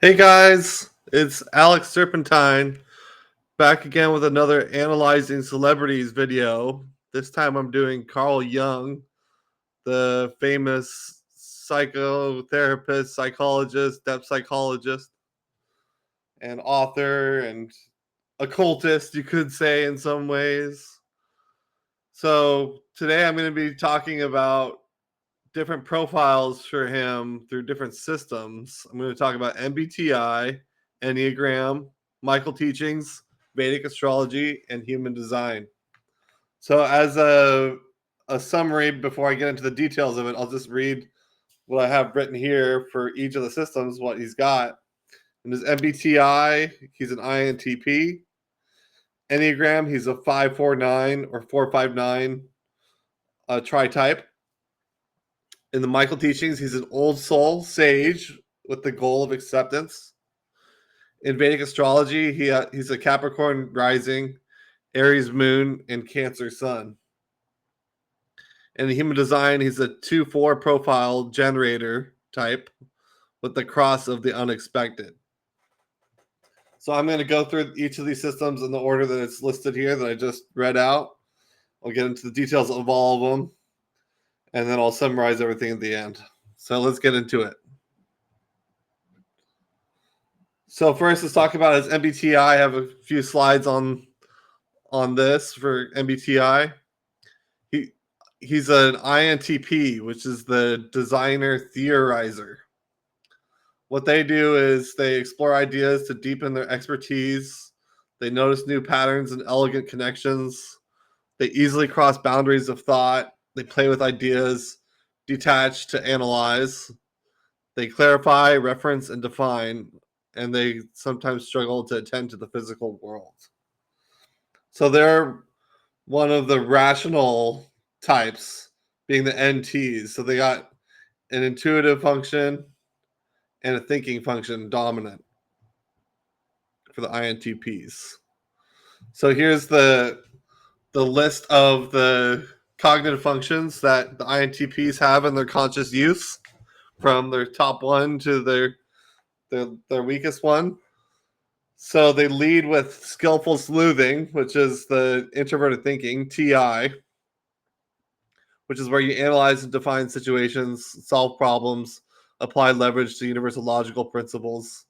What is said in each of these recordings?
Hey guys, it's Alex Serpentine back again with another Analyzing Celebrities video. This time I'm doing Carl Jung, the famous psychotherapist, psychologist, depth psychologist, and author and occultist, you could say, in some ways. So today I'm going to be talking about different profiles for him through different systems. I'm going to talk about MBTI, Enneagram, Michael teachings, Vedic astrology, and human design. So, as a summary, before I get into the details of it, I'll just read what I have written here for each of the systems, what he's got. In his MBTI, he's an INTP. Enneagram, he's a 549 or 459 tri-type. In the Michael teachings, he's an old soul sage with the goal of acceptance. In Vedic astrology, he's a Capricorn rising, Aries moon, and Cancer sun. In human design, he's a 2-4 profile generator type with the cross of the unexpected. So I'm going to go through each of these systems in the order that it's listed here that I just read out. I'll get into the details of all of them, and then I'll summarize everything at the end. So let's get into it. So first, let's talk about his MBTI. I have a few slides on this for MBTI. He's an INTP, which is the designer theorizer. What they do is they explore ideas to deepen their expertise. They notice new patterns and elegant connections. They easily cross boundaries of thought. They play with ideas, detach to analyze. They clarify, reference, and define, and they sometimes struggle to attend to the physical world. So they're one of the rational types, being the NTs. So they got an intuitive function and a thinking function dominant for the INTPs. So here's the list of the cognitive functions that the INTPs have in their conscious use, from their top one to their weakest one. So they lead with skillful sleuthing, which is the introverted thinking, TI, which is where you analyze and define situations, solve problems, apply leverage to universal logical principles.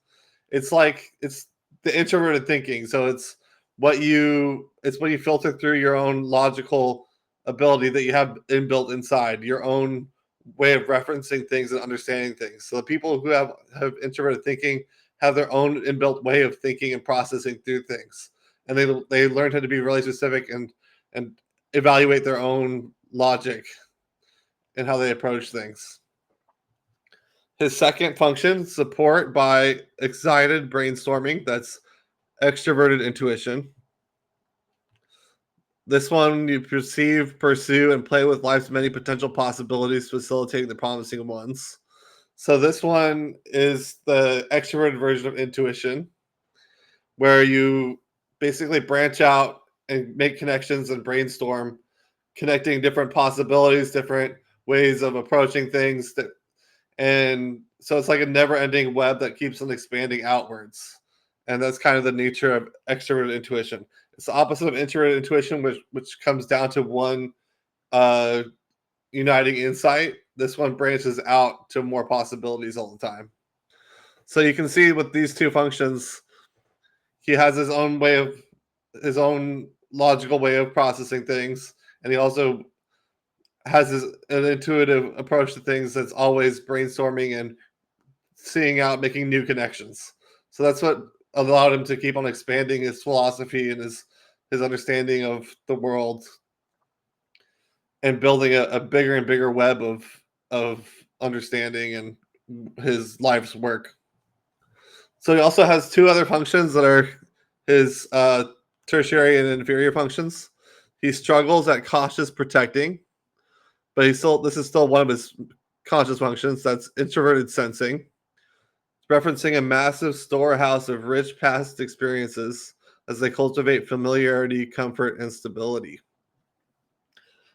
It's the introverted thinking. So it's what you filter through your own logical ability that you have inbuilt inside, your own way of referencing things and understanding things. So the people who have introverted thinking have their own inbuilt way of thinking and processing through things. And they learn how to be really specific and evaluate their own logic and how they approach things. His second function, support by excited brainstorming. That's extroverted intuition. This one, you perceive, pursue, and play with life's many potential possibilities, facilitating the promising ones. So this one is the extroverted version of intuition, where you basically branch out and make connections and brainstorm, connecting different possibilities, different ways of approaching things and so it's like a never-ending web that keeps on expanding outwards. And that's kind of the nature of extroverted intuition. It's the opposite of introverted intuition, which comes down to one uh, uniting insight. This one branches out to more possibilities all the time. So you can see with these two functions, he has his own logical way of processing things, and he also has an intuitive approach to things that's always brainstorming and seeing out, making new connections. So that's what allowed him to keep on expanding his philosophy and his understanding of the world and building a bigger and bigger web of understanding and his life's work. So he also has two other functions that are his tertiary and inferior functions. He struggles at cautious protecting, but this is still one of his conscious functions. That's introverted sensing, referencing a massive storehouse of rich past experiences as they cultivate familiarity, comfort, and stability.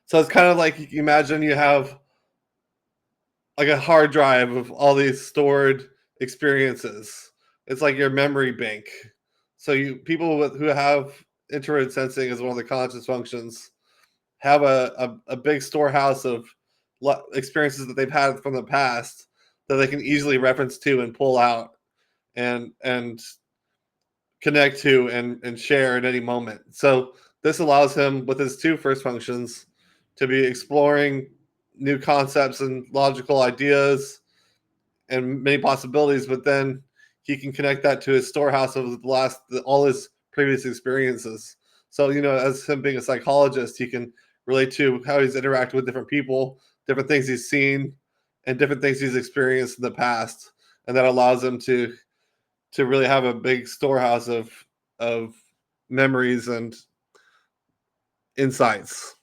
So it's kind of like you imagine you have like a hard drive of all these stored experiences. It's like your memory bank. So who have introverted sensing as one of the conscious functions have a big storehouse of experiences that they've had from the past that they can easily reference to and pull out and connect to and share at any moment. So this allows him with his two first functions to be exploring new concepts and logical ideas and many possibilities, but then he can connect that to his storehouse of all his previous experiences. So, as him being a psychologist, he can relate to how he's interacted with different people, different things he's seen, and different things he's experienced in the past. And that allows him to really have a big storehouse of memories and insights.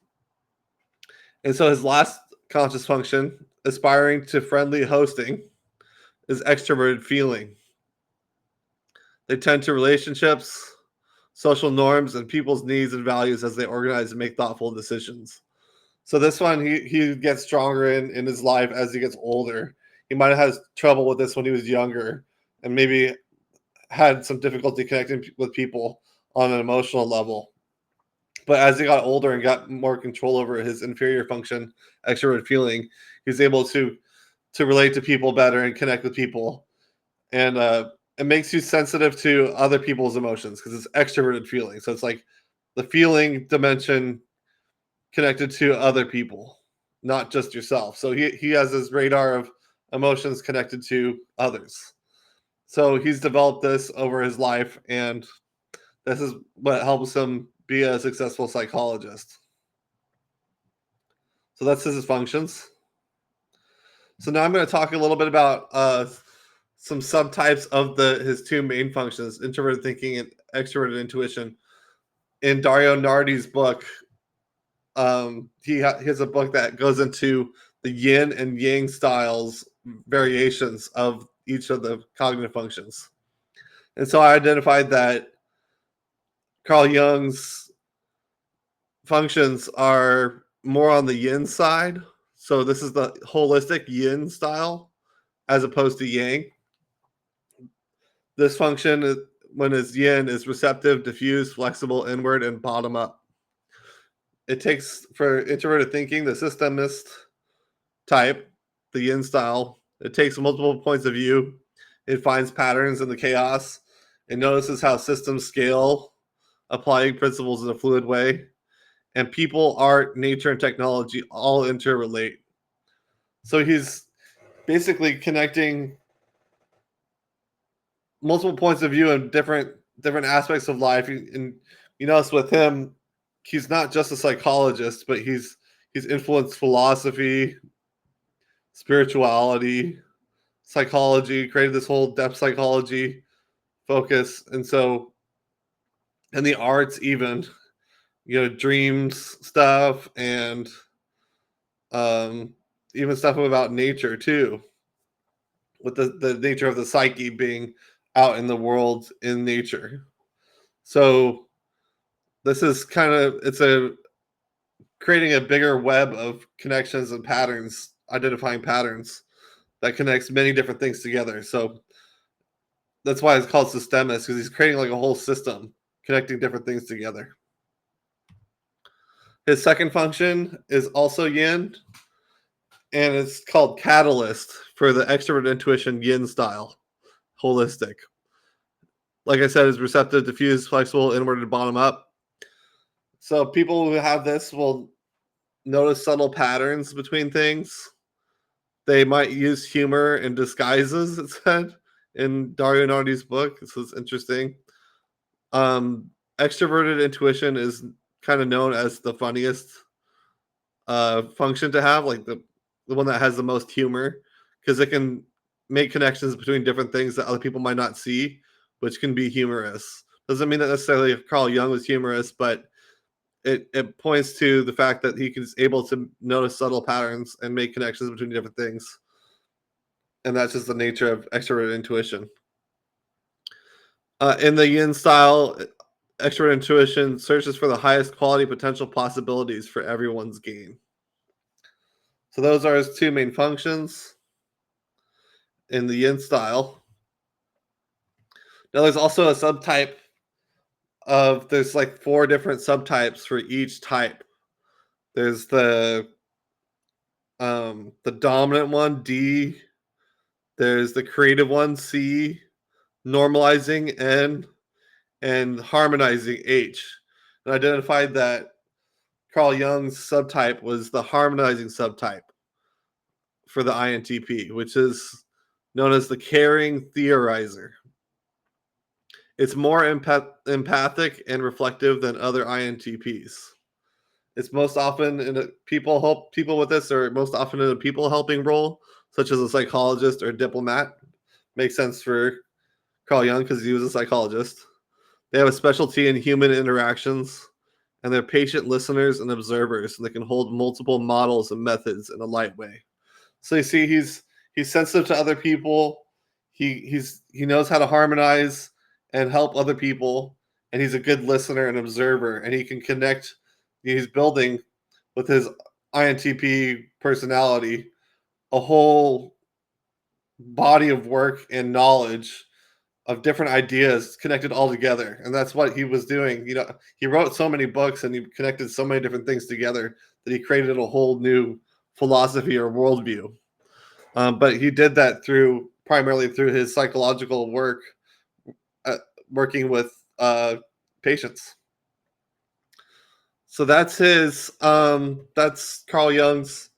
And so his last conscious function, aspiring to friendly hosting, is extroverted feeling. They tend to relationships, social norms, and people's needs and values as they organize and make thoughtful decisions. So this one, he gets stronger in his life as he gets older. He might have had trouble with this when he was younger and maybe had some difficulty connecting with people on an emotional level. But as he got older and got more control over his inferior function, extrovert feeling, he's able to relate to people better and connect with people. And it makes you sensitive to other people's emotions because it's extroverted feeling. So it's like the feeling dimension connected to other people, not just yourself. So he has this radar of emotions connected to others. So he's developed this over his life, and this is what helps him be a successful psychologist. So that's his functions. So now I'm going to talk a little bit about some subtypes of his two main functions, introverted thinking and extroverted intuition. In Dario Nardi's book, he has a book that goes into the yin and yang styles variations of each of the cognitive functions. And so I identified that Carl Jung's functions are more on the yin side. So this is the holistic yin style as opposed to yang. This function, when it's yin, is receptive, diffuse, flexible, inward, and bottom up. It takes, for introverted thinking, the systemist type, the yin style, it takes multiple points of view. It finds patterns in the chaos. It notices how systems scale, applying principles in a fluid way. And people, art, nature, and technology all interrelate. So he's basically connecting multiple points of view and different aspects of life. And you notice with him, he's not just a psychologist, but he's influenced philosophy, spirituality, psychology, created this whole depth psychology focus. And so, and the arts, even, dreams stuff, and even stuff about nature too, with the nature of the psyche being out in the world in nature. So this is creating a bigger web of connections and patterns, identifying patterns that connects many different things together. So that's why it's called systemist, because he's creating like a whole system connecting different things together. His second function is also yin, and it's called catalyst for the extrovert intuition yin style, holistic. Like I said, is receptive, diffuse, flexible, inward, and bottom up. So people who have this will notice subtle patterns between things. They might use humor in disguises, it said in Dario Nardi's book. This was interesting. Extroverted intuition is kind of known as the funniest function to have, like the one that has the most humor, because it can make connections between different things that other people might not see, which can be humorous. Doesn't mean that necessarily Carl Jung was humorous, but it points to the fact that he is able to notice subtle patterns and make connections between different things. And that's just the nature of extroverted intuition. In the yin style, extrovert intuition searches for the highest quality potential possibilities for everyone's gain. So those are his two main functions in the yin style. Now there's also a subtype of there's like 4 different subtypes for each type. There's the dominant one, D. There's the creative one, C. Normalizing, N. And harmonizing, H. And identified that Carl Jung's subtype was the harmonizing subtype for the INTP, which is known as the caring theorizer. It's more empathic and reflective than other INTPs. It's most often in a people with this are most often in a people helping role, such as a psychologist or a diplomat. Makes sense for Carl Jung because he was a psychologist. They have a specialty in human interactions, and they're patient listeners and observers, and they can hold multiple models and methods in a light way. So you see, he's sensitive to other people. He knows how to harmonize and help other people, and he's a good listener and observer, and he can connect. He's building with his INTP personality a whole body of work and knowledge of different ideas connected all together, and that's what he was doing. He wrote so many books and he connected so many different things together that he created a whole new philosophy or worldview. But he did that primarily through his psychological work, working with patients. So that's that's Carl Jung's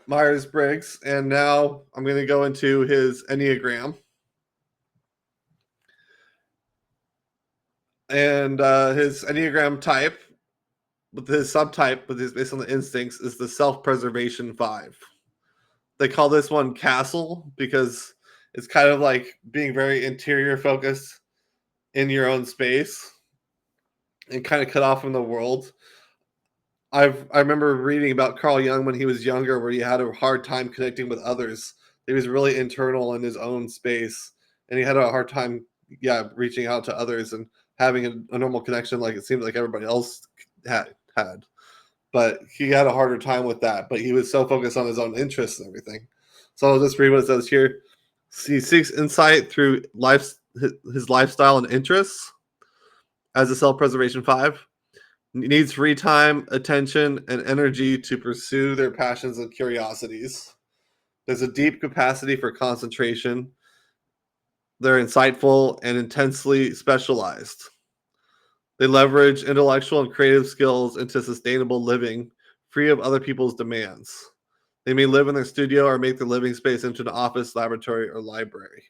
Myers-Briggs, and now I'm going to go into his Enneagram. And his Enneagram type, with his subtype, based on the instincts, is the self-preservation 5. They call this one Castle because it's kind of like being very interior focused in your own space and kind of cut off from the world. I remember reading about Carl Jung when he was younger, where he had a hard time connecting with others. He was really internal in his own space, and he had a hard time, reaching out to others and having a normal connection like it seemed like everybody else had. But he had a harder time with that. But he was so focused on his own interests and everything. So I'll just read what it says here. He seeks insight through his lifestyle and interests as a self-preservation 5. Needs free time, attention, and energy to pursue their passions and curiosities. There's a deep capacity for concentration. They're insightful and intensely specialized. They leverage intellectual and creative skills into sustainable living, free of other people's demands. They may live in their studio or make their living space into an office, laboratory, or library.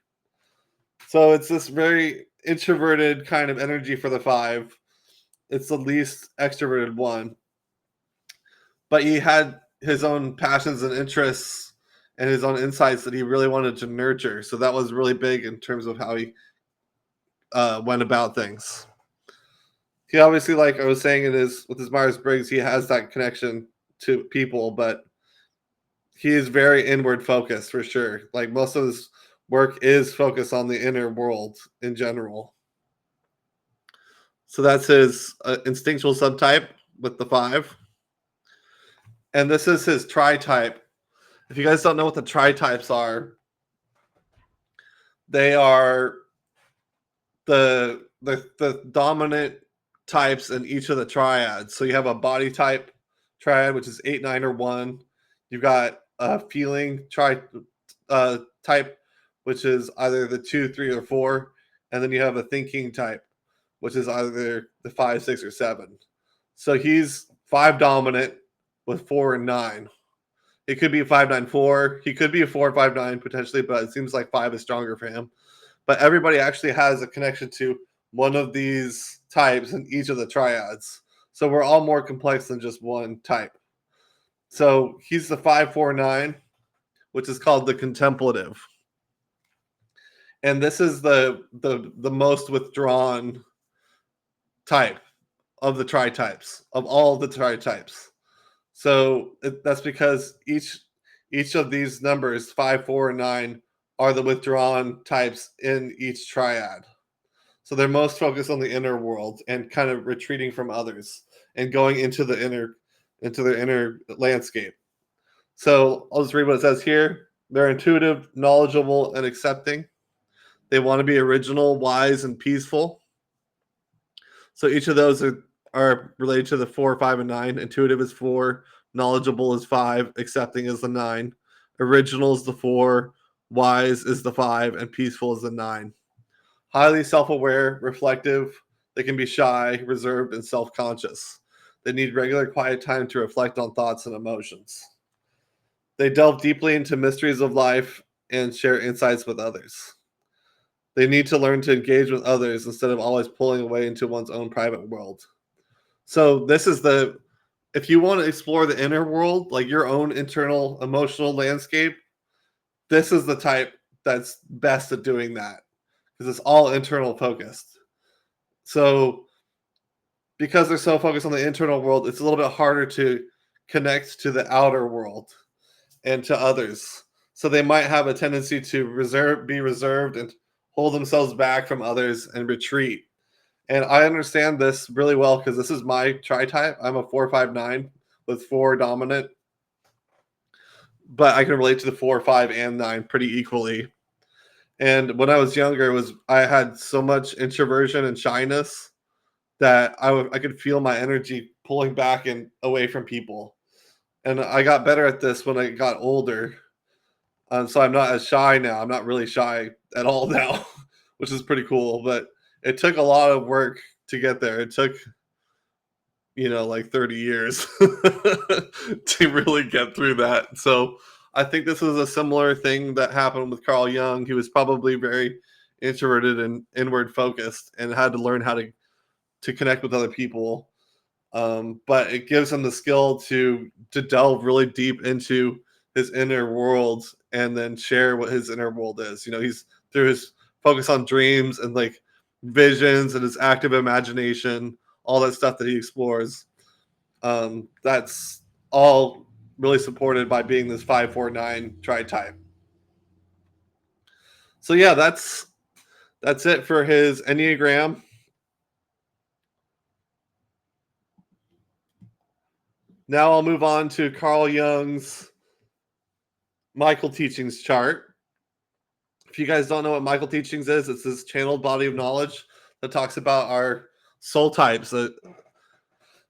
So it's this very introverted kind of energy for the 5. It's the least extroverted one. But he had his own passions and interests and his own insights that he really wanted to nurture. So that was really big in terms of how he went about things. He obviously, like I was saying, with his Myers-Briggs, he has that connection to people, but he is very inward focused for sure. Like most of his work is focused on the inner world in general. So that's his instinctual subtype with the 5. And this is his tri-type. If you guys don't know what the tri-types are, they are the dominant types in each of the triads. So you have a body type triad, which is 8, 9, or 1. You've got a feeling type, which is either the 2, 3, or 4. And then you have a thinking type, which is either the 5, 6, or 7. So he's 5 dominant with 4 and 9. It could be a 5-9-4. He could be a 4-5-9 potentially, but it seems like 5 is stronger for him. But everybody actually has a connection to one of these types in each of the triads. So we're all more complex than just one type. So he's the 5-4-9, which is called the contemplative. And this is the most withdrawn type of the tri-types, of all the tri-types. So that's because each of these numbers, 5, 4, and 9, are the withdrawn types in each triad. So they're most focused on the inner world and kind of retreating from others and going into their inner landscape. So I'll just read what it says here. They're intuitive, knowledgeable, and accepting. They want to be original, wise, and peaceful. So each of those are related to the 4, 5, and 9. Intuitive is 4, knowledgeable is 5, accepting is the 9, original is the 4, wise is the 5, and peaceful is the 9. Highly self-aware, reflective. They can be shy, reserved, and self-conscious. They need regular quiet time to reflect on thoughts and emotions. They delve deeply into mysteries of life and share insights with others. They need to learn to engage with others instead of always pulling away into one's own private world. So this is if you want to explore the inner world, like your own internal emotional landscape, this is the type that's best at doing that because it's all internal focused. So because they're so focused on the internal world, it's a little bit harder to connect to the outer world and to others. So they might have a tendency to be reserved and hold themselves back from others and retreat. And I understand this really well because this is my tri-type. I'm a 4-5-9 with 4 dominant, but I can relate to the 4, 5, and 9 pretty equally. And when I was younger, I had so much introversion and shyness that I could feel my energy pulling back and away from people. And I got better at this when I got older. So I'm not as shy now. I'm not really shy at all now, which is pretty cool. But it took a lot of work to get there. It took, like 30 years to really get through that. So I think this is a similar thing that happened with Carl Jung. He was probably very introverted and inward focused and had to learn how to connect with other people. But it gives him the skill to delve really deep into his inner world and then share what his inner world is. He's through his focus on dreams and like visions and his active imagination, all that stuff that he explores. That's all really supported by being this 5-4-9 tri-type. So yeah, that's it for his Enneagram. Now I'll move on to Carl Jung's Michael Teachings chart. If you guys don't know what Michael Teachings is, it's this channeled body of knowledge that talks about our soul types. And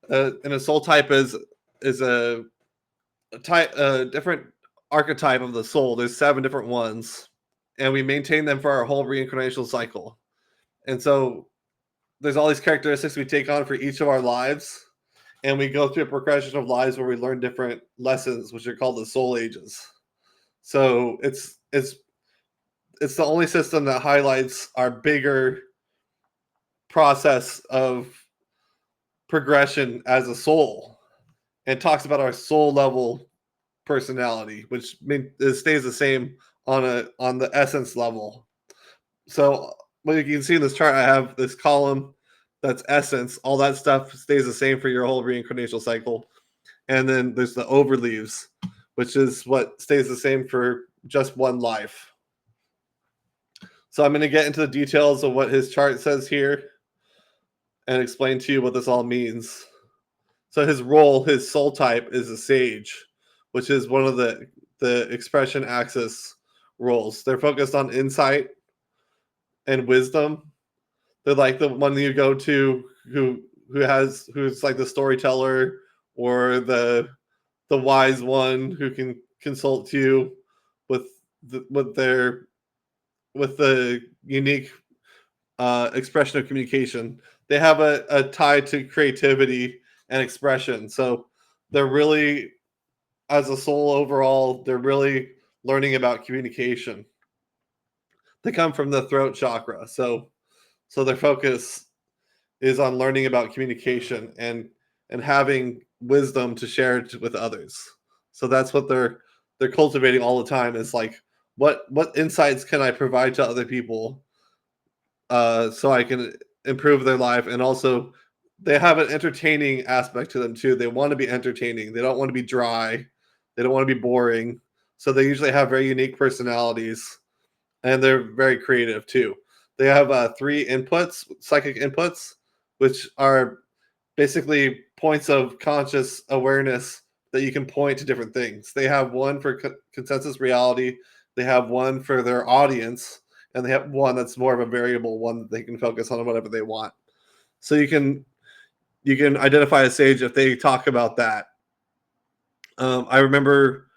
a soul type is a different archetype of the soul. There's 7 different ones, and we maintain them for our whole reincarnational cycle. And so there's all these characteristics we take on for each of our lives, and we go through a progression of lives where we learn different lessons, which are called the soul ages. So it's the only system that highlights our bigger process of progression as a soul and talks about our soul level personality, which it stays the same on the essence level. So what you can see in this chart, I have this column that's essence. All that stuff stays the same for your whole reincarnational cycle. And then there's the overleaves, which is what stays the same for just one life. So I'm going to get into the details of what his chart says here and explain to you what this all means. So his role, his soul type, is a sage, which is one of the expression axis roles. They're focused on insight and wisdom. They're like the one you go to who's like the storyteller or the wise one who can consult you with the unique expression of communication. They have a tie to creativity and expression. So they're really, as a soul overall, they're really learning about communication. They come from the throat chakra. So their focus is on learning about communication and having wisdom to share with others. So that's what they're cultivating all the time, is like, what insights can I provide to other people so I can improve their life. And also they have an entertaining aspect to them too. They want to be entertaining. They don't want to be dry. They don't want to be boring. So they usually have very unique personalities, and they're very creative too. They have 3 inputs, psychic inputs, which are basically points of conscious awareness that you can point to different things. They have one for consensus reality. They have one for their audience, and they have one that's more of a variable one that they can focus on whatever they want. So you can identify a sage if they talk about that. I remember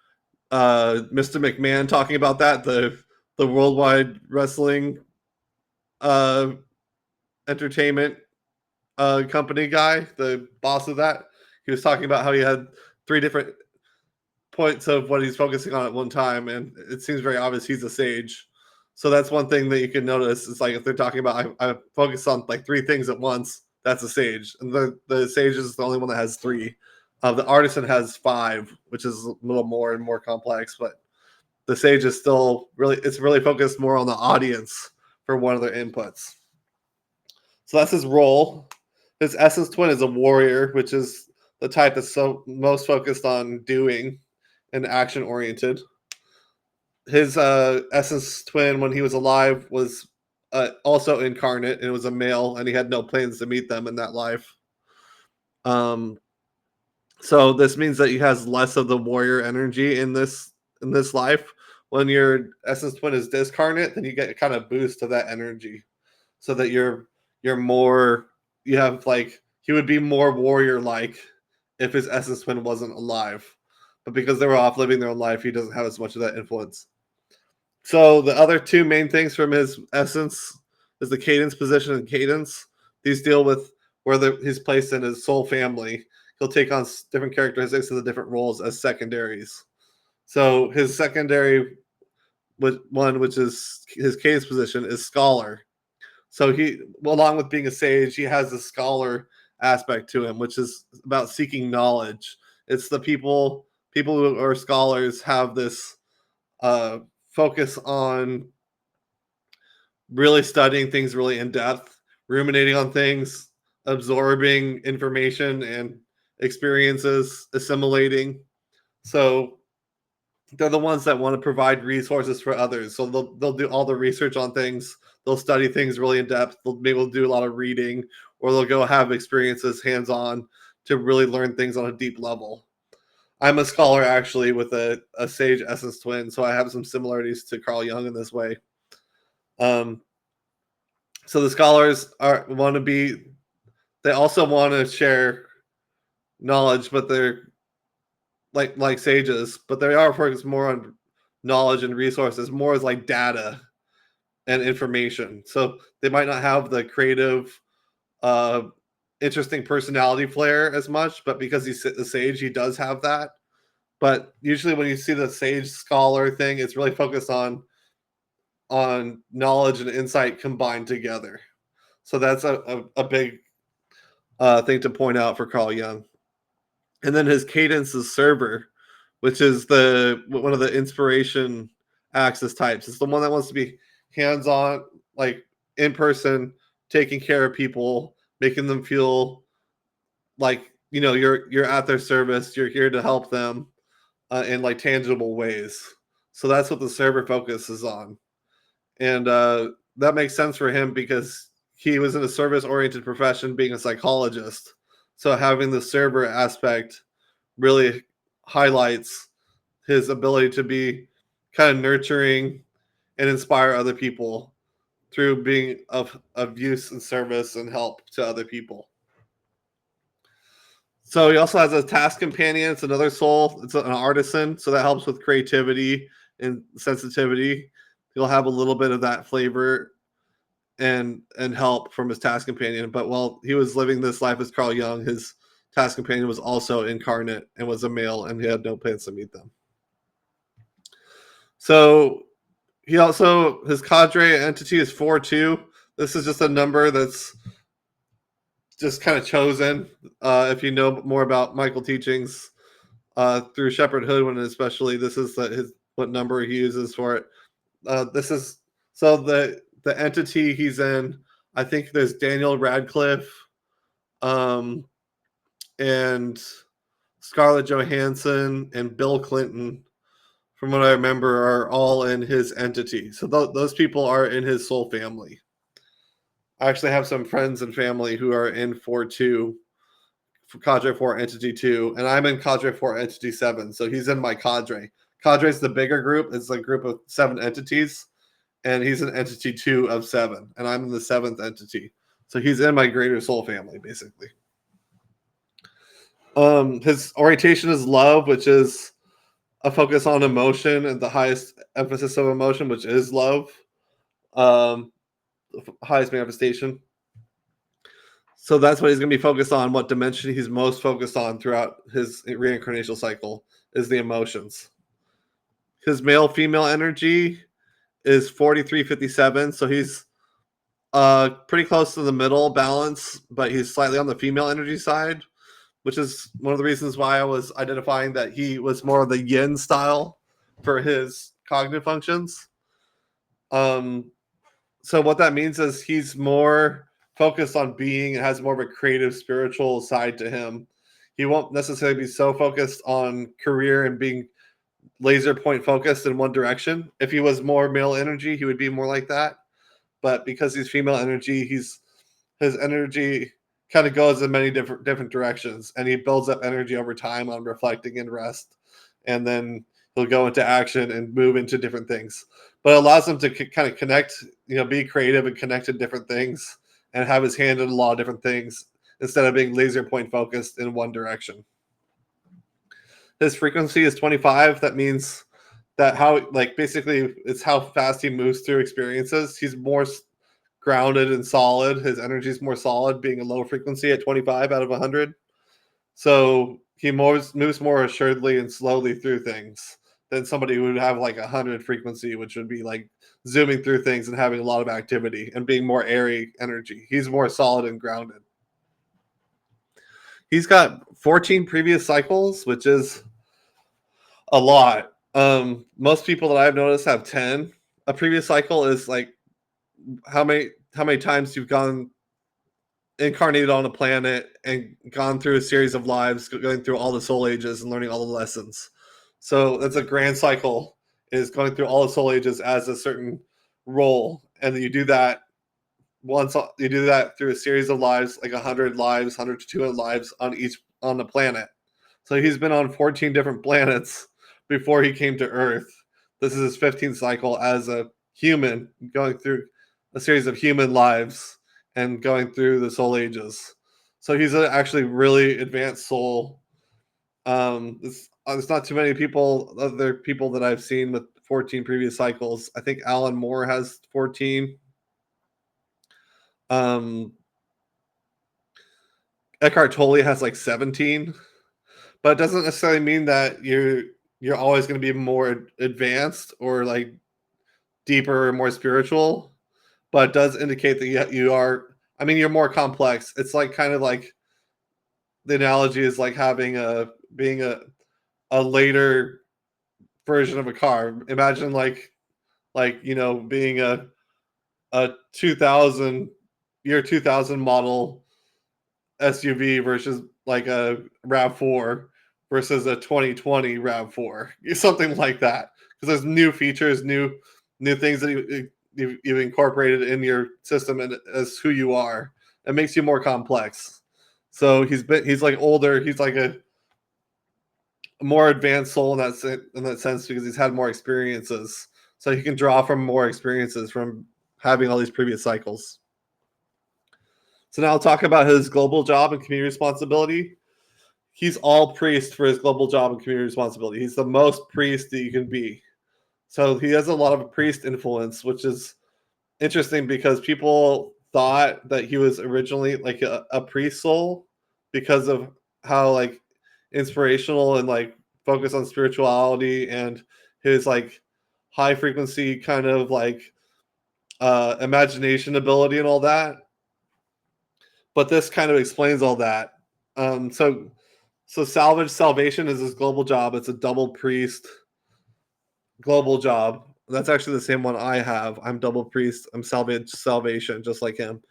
Mr. McMahon talking about that, the Worldwide Wrestling uh, Entertainment company guy, the boss of that. He was talking about how he had 3 different points of what he's focusing on at one time, and it seems very obvious he's a sage. So that's one thing that you can notice. Is like if they're talking about I focus on like 3 things at once, that's a sage. And the sage is the only one that has 3. The artisan has 5, which is a little more and more complex, but the sage is still really focused more on the audience for one of their inputs. So that's his role. His essence twin is a warrior, which is the type that's most focused on doing and action oriented. His essence twin, when he was alive, was also incarnate, and it was a male, and he had no plans to meet them in that life. So this means that he has less of the warrior energy in this life. When your essence twin is discarnate, then you get a kind of boost to that energy, so that you're more, you have like, he would be more warrior like if his essence twin wasn't alive, but because they were off living their own life, he doesn't have as much of that influence. So the other 2 main things from his essence is the cadence position and cadence. These deal with where he's placed in his soul family. He'll take on different characteristics of the different roles as secondaries. So his secondary one, which is his cadence position, is scholar. So he, along with being a sage, he has a scholar aspect to him, which is about seeking knowledge. It's the people who are scholars have this focus on really studying things really in depth, ruminating on things, absorbing information and experiences, assimilating. So they're the ones that want to provide resources for others. So they'll do all the research on things. They'll study things really in depth. Maybe they'll do a lot of reading, or they'll go have experiences hands-on to really learn things on a deep level. I'm a scholar actually with a sage essence twin, so I have some similarities to Carl Jung in this way. So the scholars they also want to share knowledge, but they're like sages, but they are focused more on knowledge and resources, more as like data and information. So they might not have the creative, interesting personality flair as much, but because he's a sage, he does have that. But usually when you see the sage scholar thing, it's really focused on knowledge and insight combined together. So that's a big thing to point out for Carl Jung. And then his cadence is server, which is one of the inspiration axis types. It's the one that wants to be hands-on, like in person, taking care of people, making them feel like you're at their service. You're here to help them in like tangible ways. So that's what the server focuses on, and that makes sense for him because he was in a service-oriented profession, being a psychologist. So having the server aspect really highlights his ability to be kind of nurturing and inspire other people through being of use and service and help to other people. So he also has a task companion. It's another soul. It's an artisan. So that helps with creativity and sensitivity. He'll have a little bit of that flavor and help from his task companion. But while he was living this life as Carl Jung, his task companion was also incarnate and was a male, and he had no plans to meet them. So his cadre entity is 4-2. This is just a number that's just kind of chosen. If you know more about Michael teachings through Shepherd Hoodwin, especially, this is what number he uses for it. This is so the entity he's in. I think there's Daniel Radcliffe, and Scarlett Johansson and Bill Clinton, from what I remember, are all in his entity. So those people are in his soul family. I actually have some friends and family who are in 4-2, for Cadre 4 Entity 2, and I'm in Cadre 4 Entity 7. So he's in my cadre. Cadre is the bigger group. It's a group of 7 entities, and he's an entity 2 of 7, and I'm in the 7th entity. So he's in my greater soul family, basically. His orientation is love, which is a focus on emotion and the highest emphasis of emotion, which is love, the highest manifestation. So that's what he's going to be focused on. What dimension he's most focused on throughout his reincarnational cycle is the emotions. His male-female energy is 43-57, so he's pretty close to the middle balance, but he's slightly on the female energy side, which is one of the reasons why I was identifying that he was more of the yin style for his cognitive functions. So what that means is he's more focused on being and has more of a creative, spiritual side to him. He won't necessarily be so focused on career and being laser point focused in one direction. If he was more male energy, he would be more like that. But because he's female energy, his energy kind of goes in many different directions, and he builds up energy over time on reflecting and rest, and then he'll go into action and move into different things. But it allows him to kind of connect, be creative and connect to different things, and have his hand in a lot of different things instead of being laser point focused in one direction. His frequency is 25. That means that basically it's how fast he moves through experiences. He's more grounded and solid. His energy is more solid, being a low frequency at 25 out of 100. So he moves more assuredly and slowly through things than somebody who would have like 100 frequency, which would be like zooming through things and having a lot of activity and being more airy energy. He's more solid and grounded. He's got 14 previous cycles, which is a lot. Most people that I've noticed have 10. A previous cycle is like how many times you've gone incarnated on a planet and gone through a series of lives, going through all the soul ages and learning all the lessons. So that's a grand cycle, is going through all the soul ages as a certain role, and then you do that through a series of lives, like 100 lives, 100 to 200 lives on the planet. So he's been on 14 different planets before he came to Earth. This is his 15th cycle as a human, going through a series of human lives and going through the soul ages. So he's actually really advanced soul. There's not too many other people that I've seen with 14 previous cycles. I think Alan Moore has 14. Eckhart Tolle has like 17, but it doesn't necessarily mean that you're always going to be more advanced or like deeper or more spiritual, but it does indicate that you are. I mean, you're more complex. It's like kind of like the analogy is like being a later version of a car. Imagine being a 2000 model SUV versus like a RAV4 versus a 2020 RAV4, something like that. Because there's new features, new things that you've incorporated in your system and as who you are. It makes you more complex. So he's like older. He's like a more advanced soul in that sense because he's had more experiences. So he can draw from more experiences from having all these previous cycles. So now I'll talk about his global job and community responsibility. He's all priest for his global job and community responsibility. He's the most priest that you can be. So he has a lot of priest influence, which is interesting because people thought that he was originally like a priest soul because of how like inspirational and like focus on spirituality and his like high frequency kind of like imagination ability and all that. But this kind of explains all that. So salvage salvation is his global job. It's a double priest global job. That's actually the same one I have. I'm double priest. I'm salvage salvation, just like him.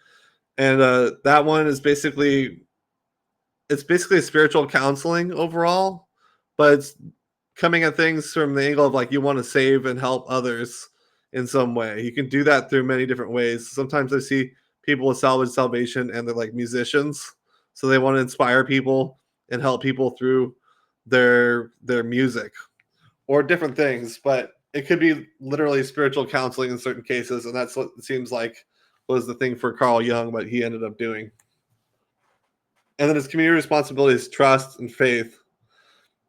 And that one is basically spiritual counseling overall, but it's coming at things from the angle of like you want to save and help others in some way. You can do that through many different ways. Sometimes I see people with salvage salvation and they're like musicians, so they want to inspire people and help people through their music or different things. But it could be literally spiritual counseling in certain cases, and that's what it seems like was the thing for Carl Jung, what he ended up doing. And then his community responsibility is trust and faith,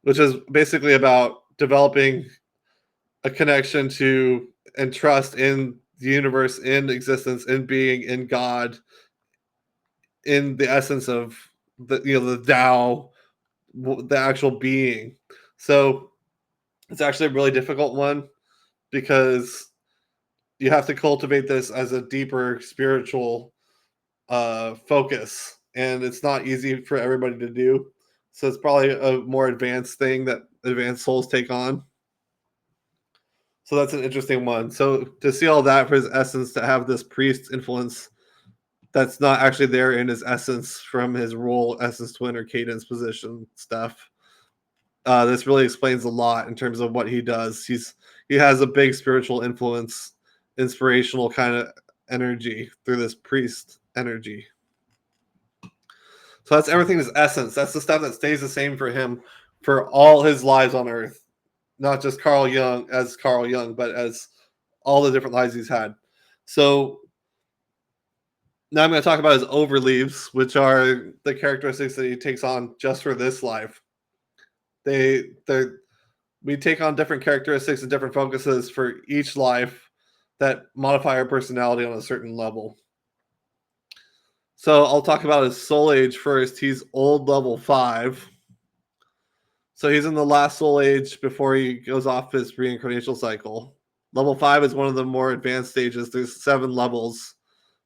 which is basically about developing a connection to and trust in the universe, in existence, in being, in God, in the essence of the Tao, the actual being. So it's actually a really difficult one because you have to cultivate this as a deeper spiritual focus, and it's not easy for everybody to do. So it's probably a more advanced thing that advanced souls take on. So that's an interesting one. So to see all that for his essence, to have this priest influence that's not actually there in his essence from his role, essence twin or cadence position stuff. This really explains a lot in terms of what he does. He has a big spiritual influence, inspirational kind of energy through this priest energy. So that's everything is essence. That's the stuff that stays the same for him for all his lives on Earth. Not just Carl Jung, but as all the different lives he's had. So now I'm going to talk about his overleaves, which are the characteristics that he takes on just for this life. We take on different characteristics and different focuses for each life that modify our personality on a certain level. So I'll talk about his soul age first. He's old level 5. So he's in the last soul age before he goes off his reincarnational cycle. Level 5 is one of the more advanced stages. There's 7 levels.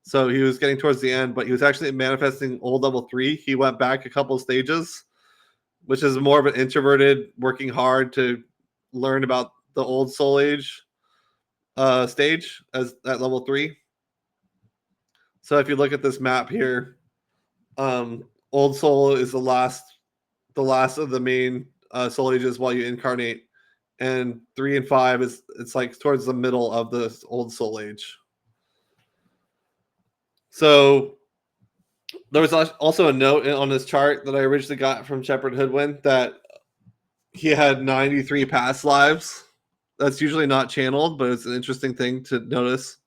So he was getting towards the end, but he was actually manifesting old level 3. He went back a couple of stages, which is more of an introverted, working hard to learn about the old soul age stage as at level 3. So if you look at this map here, old soul is the last of the main soul ages while you incarnate, and 3 and 5 it's like towards the middle of the old soul age. So there was also a note on his chart that I originally got from Shepard Hoodwin that he had 93 past lives. That's usually not channeled, but it's an interesting thing to notice.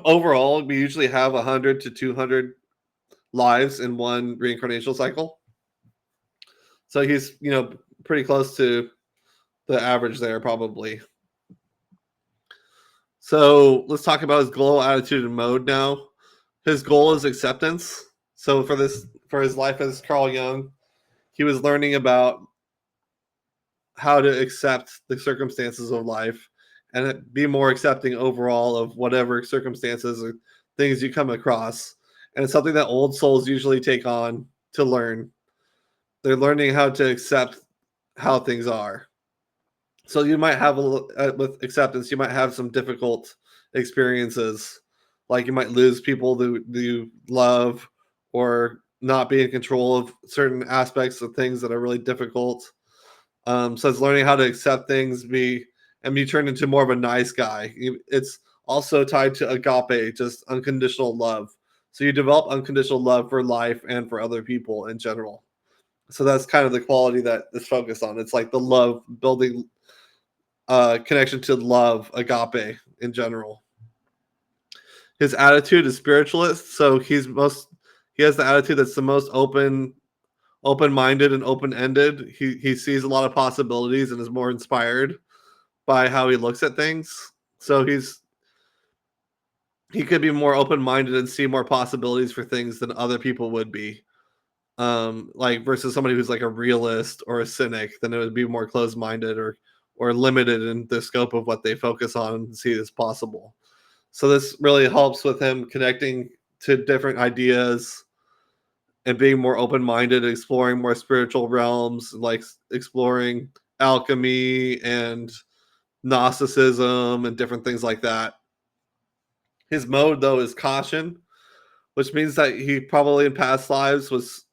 Overall, we usually have 100 to 200 lives in one reincarnational cycle. So he's, pretty close to the average there, probably. So let's talk about his goal, attitude, and mode now. His goal is acceptance. So for his life as Carl Jung, he was learning about how to accept the circumstances of life and be more accepting overall of whatever circumstances or things you come across. And it's something that old souls usually take on to learn. They're learning how to accept how things are. So you might have with acceptance, you might have some difficult experiences, like you might lose people that you love, or not be in control of certain aspects of things that are really difficult. So it's learning how to accept things, be turned into more of a nice guy. It's also tied to agape, just unconditional love. So you develop unconditional love for life and for other people in general. So that's kind of the quality that is focused on. It's like the love, building connection to love, agape in general. His attitude is spiritualist, so he has the attitude that's the most open-minded and open-ended. He sees a lot of possibilities and is more inspired by how he looks at things. So he could be more open-minded and see more possibilities for things than other people would be. Like versus somebody who's like a realist or a cynic, then it would be more closed-minded or limited in the scope of what they focus on and see as possible. So this really helps with him connecting to different ideas and being more open-minded, exploring more spiritual realms, like exploring alchemy and Gnosticism and different things like that. His mode, though, is caution, which means that he probably in past lives was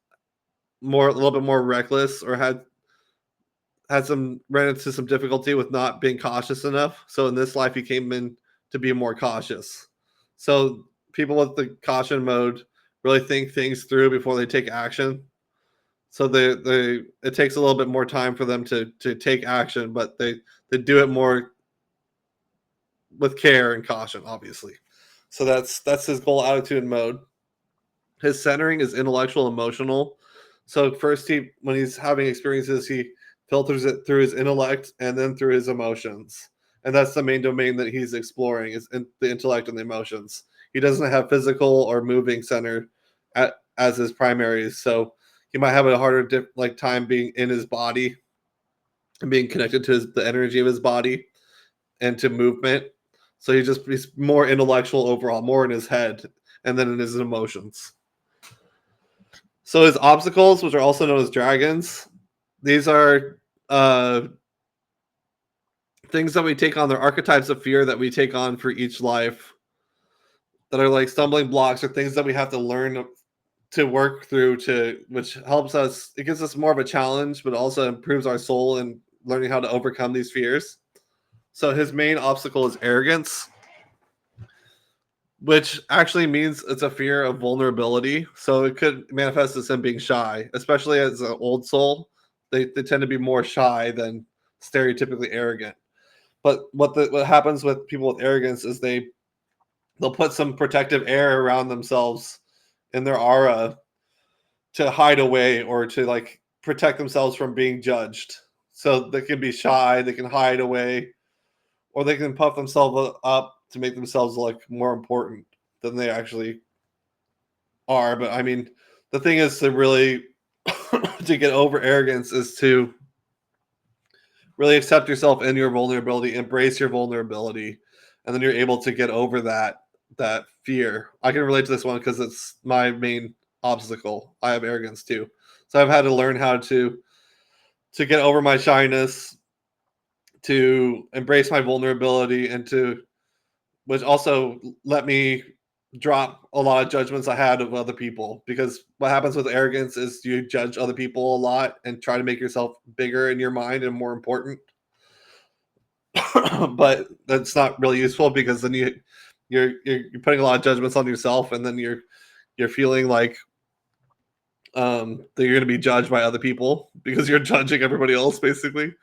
a little bit more reckless, or ran into some difficulty with not being cautious enough. So in this life, he came in to be more cautious. So people with the caution mode really think things through before they take action. So it takes a little bit more time for them to take action, but they They do it more with care and caution, obviously. So that's his goal, attitude, and mode. His centering is intellectual, emotional. So first, when he's having experiences, he filters it through his intellect and then through his emotions, and that's the main domain that he's exploring is the intellect and the emotions. He doesn't have physical or moving center as his primaries, so he might have a harder time being in his body and being connected to the energy of his body and to movement. So he's more intellectual overall, more in his head, and then in his emotions. So his obstacles, which are also known as dragons, these are things that we take on. They're archetypes of fear that we take on for each life that are like stumbling blocks or things that we have to learn to work through which helps us. It gives us more of a challenge, but also improves our soul in learning how to overcome these fears. So his main obstacle is arrogance, which actually means it's a fear of vulnerability. So it could manifest as him being shy, especially as an old soul. They tend to be more shy than stereotypically arrogant. But what happens with people with arrogance is they'll put some protective air around themselves in their aura to hide away or to like protect themselves from being judged. So they can be shy, they can hide away, or they can puff themselves up to make themselves look more important than they actually are. But I mean, the thing is to really to get over arrogance is to really accept yourself in your vulnerability, embrace your vulnerability, and then you're able to get over that fear. I can relate to this one because it's my main obstacle. I have arrogance too. So I've had to learn how to get over my shyness, to embrace my vulnerability, and to which also let me drop a lot of judgments I had of other people. Because what happens with arrogance is you judge other people a lot and try to make yourself bigger in your mind and more important. But that's not really useful because then you're putting a lot of judgments on yourself, and then you're feeling like that you're going to be judged by other people because you're judging everybody else basically.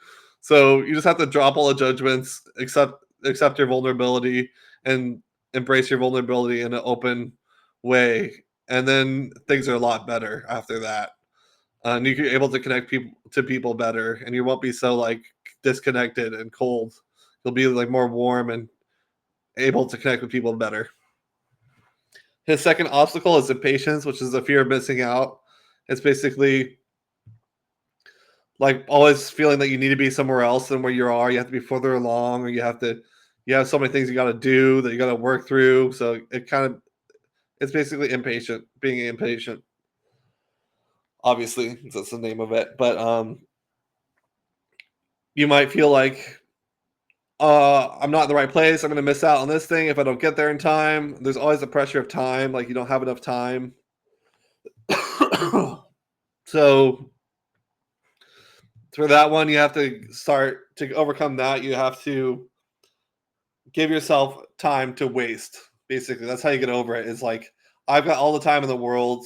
So you just have to drop all the judgments, accept your vulnerability, and embrace your vulnerability in an open way, and then things are a lot better after that. And you're able to connect people to people better, and you won't be so like disconnected and cold. You'll be like more warm and able to connect with people better. His second obstacle is impatience, which is the fear of missing out. It's basically like always feeling that you need to be somewhere else than where you are. You have to be further along, or you have so many things you got to do that you got to work through. So it's basically impatient, being impatient. Obviously, that's the name of it. But you might feel like I'm not in the right place. I'm going to miss out on this thing if I don't get there in time. There's always the pressure of time, like you don't have enough time. So for that one, you have to start to overcome that. You have to give yourself time to waste. Basically, that's how you get over it. Is like I've got all the time in the world.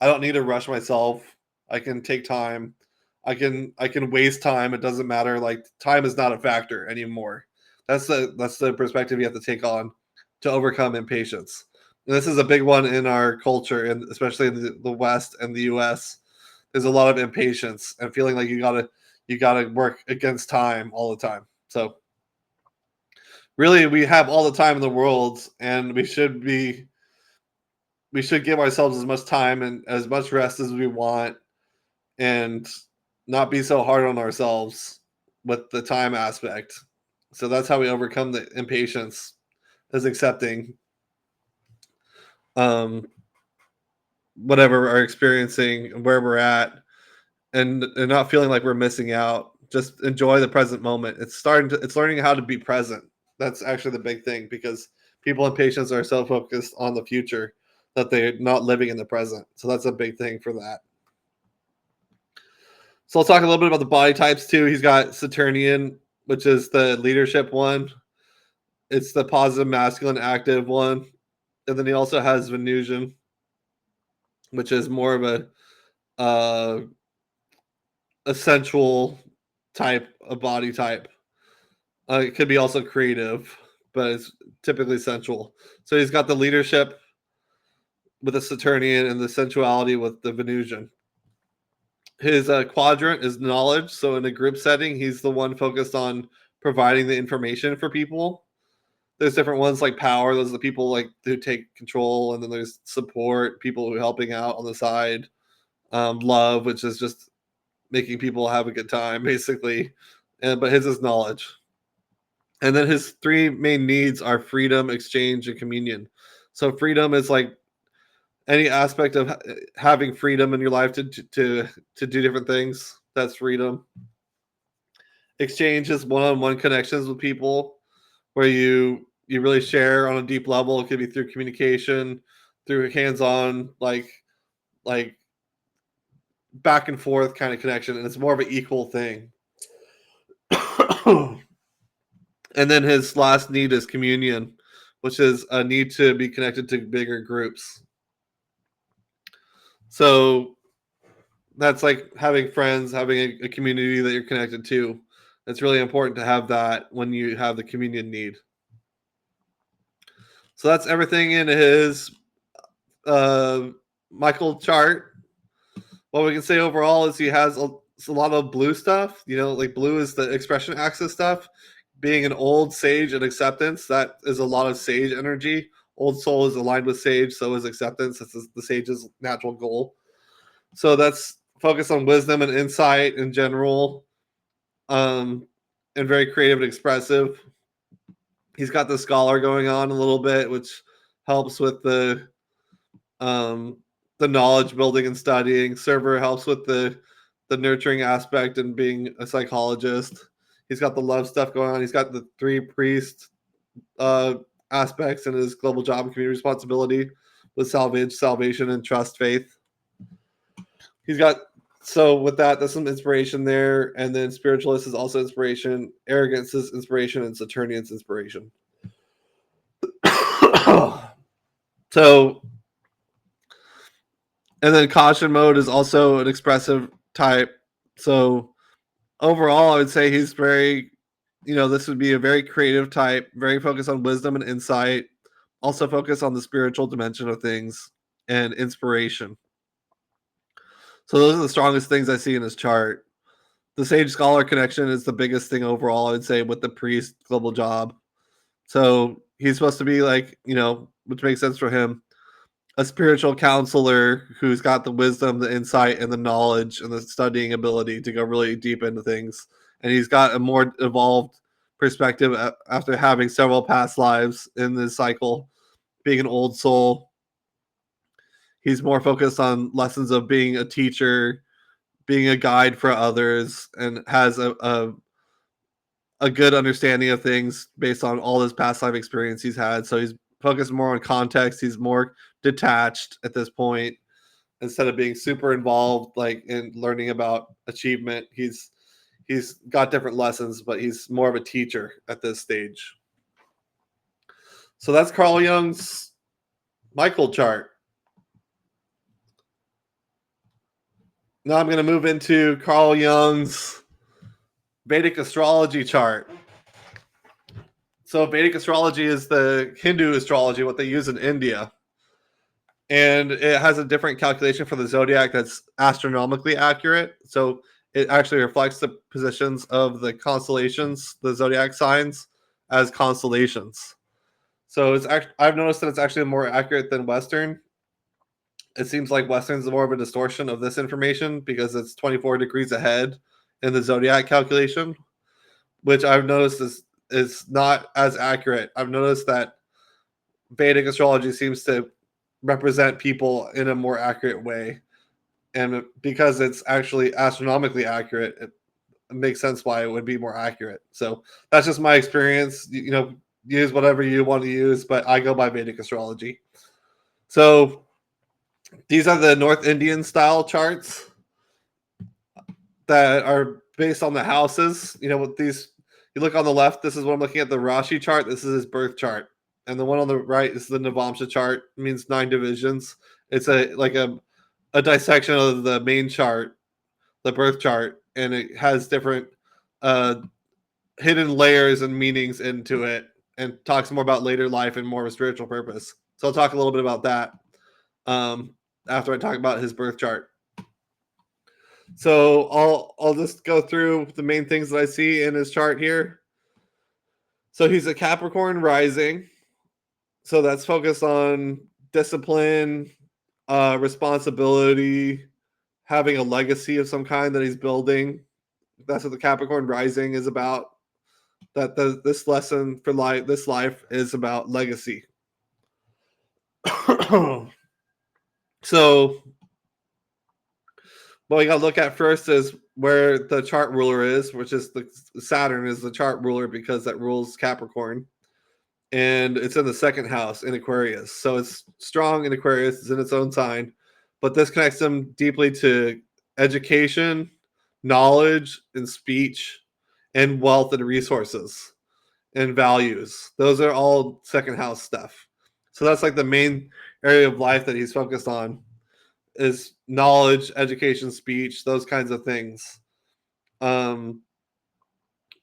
I don't need to rush myself. I can take time. I can waste time. It doesn't matter. Like time is not a factor anymore. That's the perspective you have to take on to overcome impatience. And this is a big one in our culture, and especially in the West and the U.S. There's a lot of impatience and feeling like you gotta work against time all the time. So really, we have all the time in the world, and we should give ourselves as much time and as much rest as we want, and not be so hard on ourselves with the time aspect. So that's how we overcome the impatience, is accepting um, whatever we're experiencing, where we're at, and not feeling like we're missing out. Just enjoy the present moment. It's learning how to be present. That's actually the big thing, because people in patience are so focused on the future that they're not living in the present. So that's a big thing for that. So I'll talk a little bit about the body types too. He's got Saturnian, which is the leadership one. It's the positive masculine active one. And then he also has Venusian, which is more of uh, a sensual type, a body type. It could be also creative, but it's typically sensual. So he's got the leadership with the Saturnian and the sensuality with the Venusian. His quadrant is knowledge. So in a group setting, he's the one focused on providing the information for people. There's different ones like power. Those are the people like who take control, and then there's support, people who are helping out on the side. Love, which is just making people have a good time, basically. But his is knowledge. And then his three main needs are freedom, exchange, and communion. So freedom is like any aspect of having freedom in your life to do different things. That's freedom. Exchange is one-on-one connections with people where you really share on a deep level. It could be through communication, through hands-on, like back and forth kind of connection, and it's more of an equal thing. And then his last need is communion, which is a need to be connected to bigger groups. So that's like having friends, having a community that you're connected to. It's really important to have that when you have the communion need. So that's everything in his Michael chart. What we can say overall is he has a lot of blue stuff. Like blue is the expression axis stuff. Being an old sage and acceptance, that is a lot of sage energy. Old soul is aligned with sage, so is acceptance. That's the sage's natural goal. So that's focused on wisdom and insight in general, and very creative and expressive. He's got the scholar going on a little bit, which helps with the knowledge building and studying. Server helps with the nurturing aspect and being a psychologist. He's got the love stuff going on. He's got the three priest aspects in his global job and community responsibility with salvation, and trust, faith. He's got, so with that, there's some inspiration there. And then spiritualist is also inspiration. Arrogance is inspiration, and Saturnian's inspiration. So, and then caution mode is also an expressive type. So overall, I would say he's very, this would be a very creative type, very focused on wisdom and insight, also focused on the spiritual dimension of things and inspiration. So those are the strongest things I see in his chart. The sage scholar connection is the biggest thing overall, I would say, with the priest global job. So he's supposed to be like, which makes sense for him, a spiritual counselor who's got the wisdom, the insight, and the knowledge and the studying ability to go really deep into things. And he's got a more evolved perspective after having several past lives in this cycle, being an old soul. He's more focused on lessons of being a teacher, being a guide for others, and has a good understanding of things based on all his past life experience he's had. So he's focused more on context. He's more detached at this point instead of being super involved, like in learning about achievement. He's got different lessons, but he's more of a teacher at this stage. So that's Carl Jung's Michael chart. Now I'm going to move into Carl Jung's Vedic Astrology chart. So Vedic Astrology is the Hindu astrology, what they use in India. And it has a different calculation for the zodiac that's astronomically accurate. So it actually reflects the positions of the constellations, the zodiac signs, as constellations. So I've noticed that it's actually more accurate than Western. It seems like Western's more of a distortion of this information because it's 24 degrees ahead in the zodiac calculation, which I've noticed is not as accurate. I've noticed that Vedic astrology seems to represent people in a more accurate way. And because it's actually astronomically accurate, it makes sense why it would be more accurate. So that's just my experience. Use whatever you want to use, but I go by Vedic astrology. So these are the North Indian style charts that are based on the houses. With these, you look on the left, this is what I'm looking at, the Rashi chart. This is his birth chart. And the one on the right is the Navamsha chart. It means 9 divisions. It's a dissection of the main chart, the birth chart, and it has different hidden layers and meanings into it, and talks more about later life and more of a spiritual purpose. So I'll talk a little bit about that after I talk about his birth chart. So I'll just go through the main things that I see in his chart here. So he's a Capricorn rising. So that's focused on discipline, responsibility, having a legacy of some kind that he's building. That's what the Capricorn rising is about. This lesson for this life is about legacy. So what we got to look at first is where the chart ruler is, which is the Saturn is the chart ruler because that rules Capricorn. And it's in the second house in Aquarius. So it's strong in Aquarius. It's in its own sign. But this connects them deeply to education, knowledge, and speech, and wealth and resources and values. Those are all second house stuff. So that's like the main area of life that he's focused on is knowledge, education, speech, those kinds of things.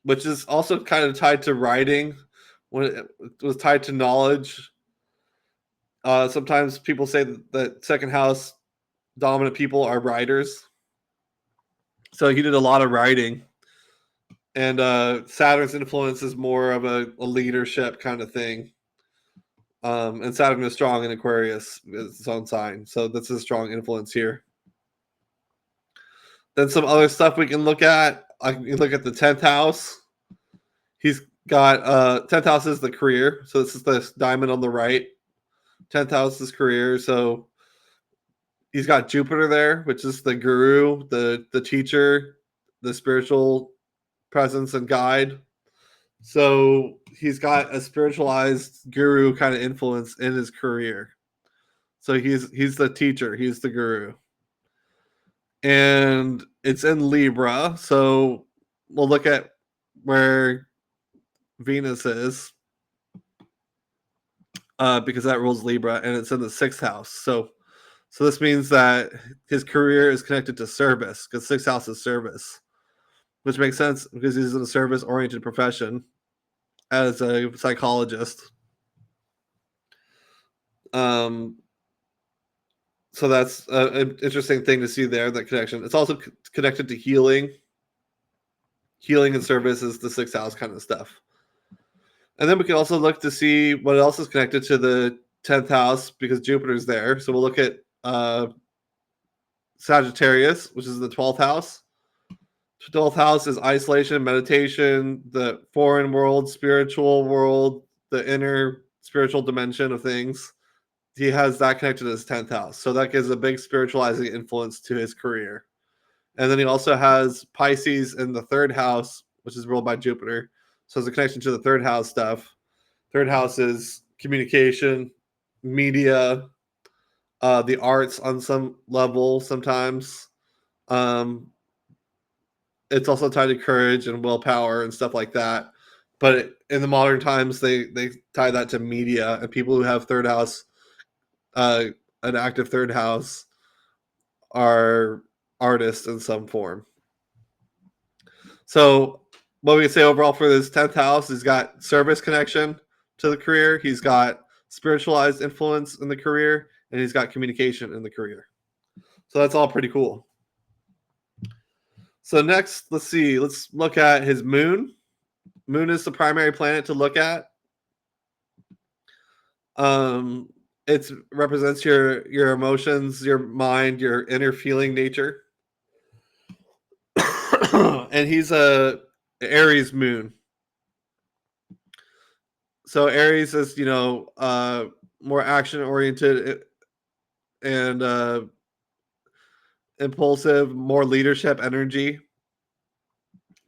Which is also kind of tied to writing. When it was tied to knowledge, sometimes people say that second house dominant people are writers. So he did a lot of writing. And Saturn's influence is more of a leadership kind of thing. And Saturn is strong in Aquarius, it's its own sign. So that's a strong influence here. Then some other stuff we can look at. I can look at the 10th house. He's got 10th house is the career. So this is the diamond on the right. 10th house is career. So he's got Jupiter there, which is the guru, the teacher, the spiritual presence and guide. So he's got a spiritualized guru kind of influence in his career. So he's the teacher, he's the guru. And it's in Libra. So we'll look at where Venus is. Because that rules Libra, and it's in the 6th house. So this means that his career is connected to service, because 6th house is service, which makes sense because he's in a service-oriented profession as a psychologist. So that's an interesting thing to see there, that connection. It's also connected to healing. Healing and service is the 6th house kind of stuff. And then we can also look to see what else is connected to the 10th house because Jupiter's there. So we'll look at Sagittarius, which is the 12th house. 12th house is isolation, meditation, the foreign world, spiritual world, the inner spiritual dimension of things. He has that connected to his 10th house. So that gives a big spiritualizing influence to his career. And then he also has Pisces in the 3rd house, which is ruled by Jupiter. So there's a connection to the 3rd house stuff. 3rd house is communication, media, the arts on some level sometimes. It's also tied to courage and willpower and stuff like that. But in the modern times, they tie that to media, and people who have 3rd house, an active 3rd house, are artists in some form. So what we can say overall for this 10th house, he's got service connection to the career. He's got spiritualized influence in the career, and he's got communication in the career. So that's all pretty cool. So next, let's look at his moon. Moon is the primary planet to look at. It represents your emotions, your mind, your inner feeling nature. And he's a Aries moon. So Aries is, more action oriented and impulsive, more leadership energy.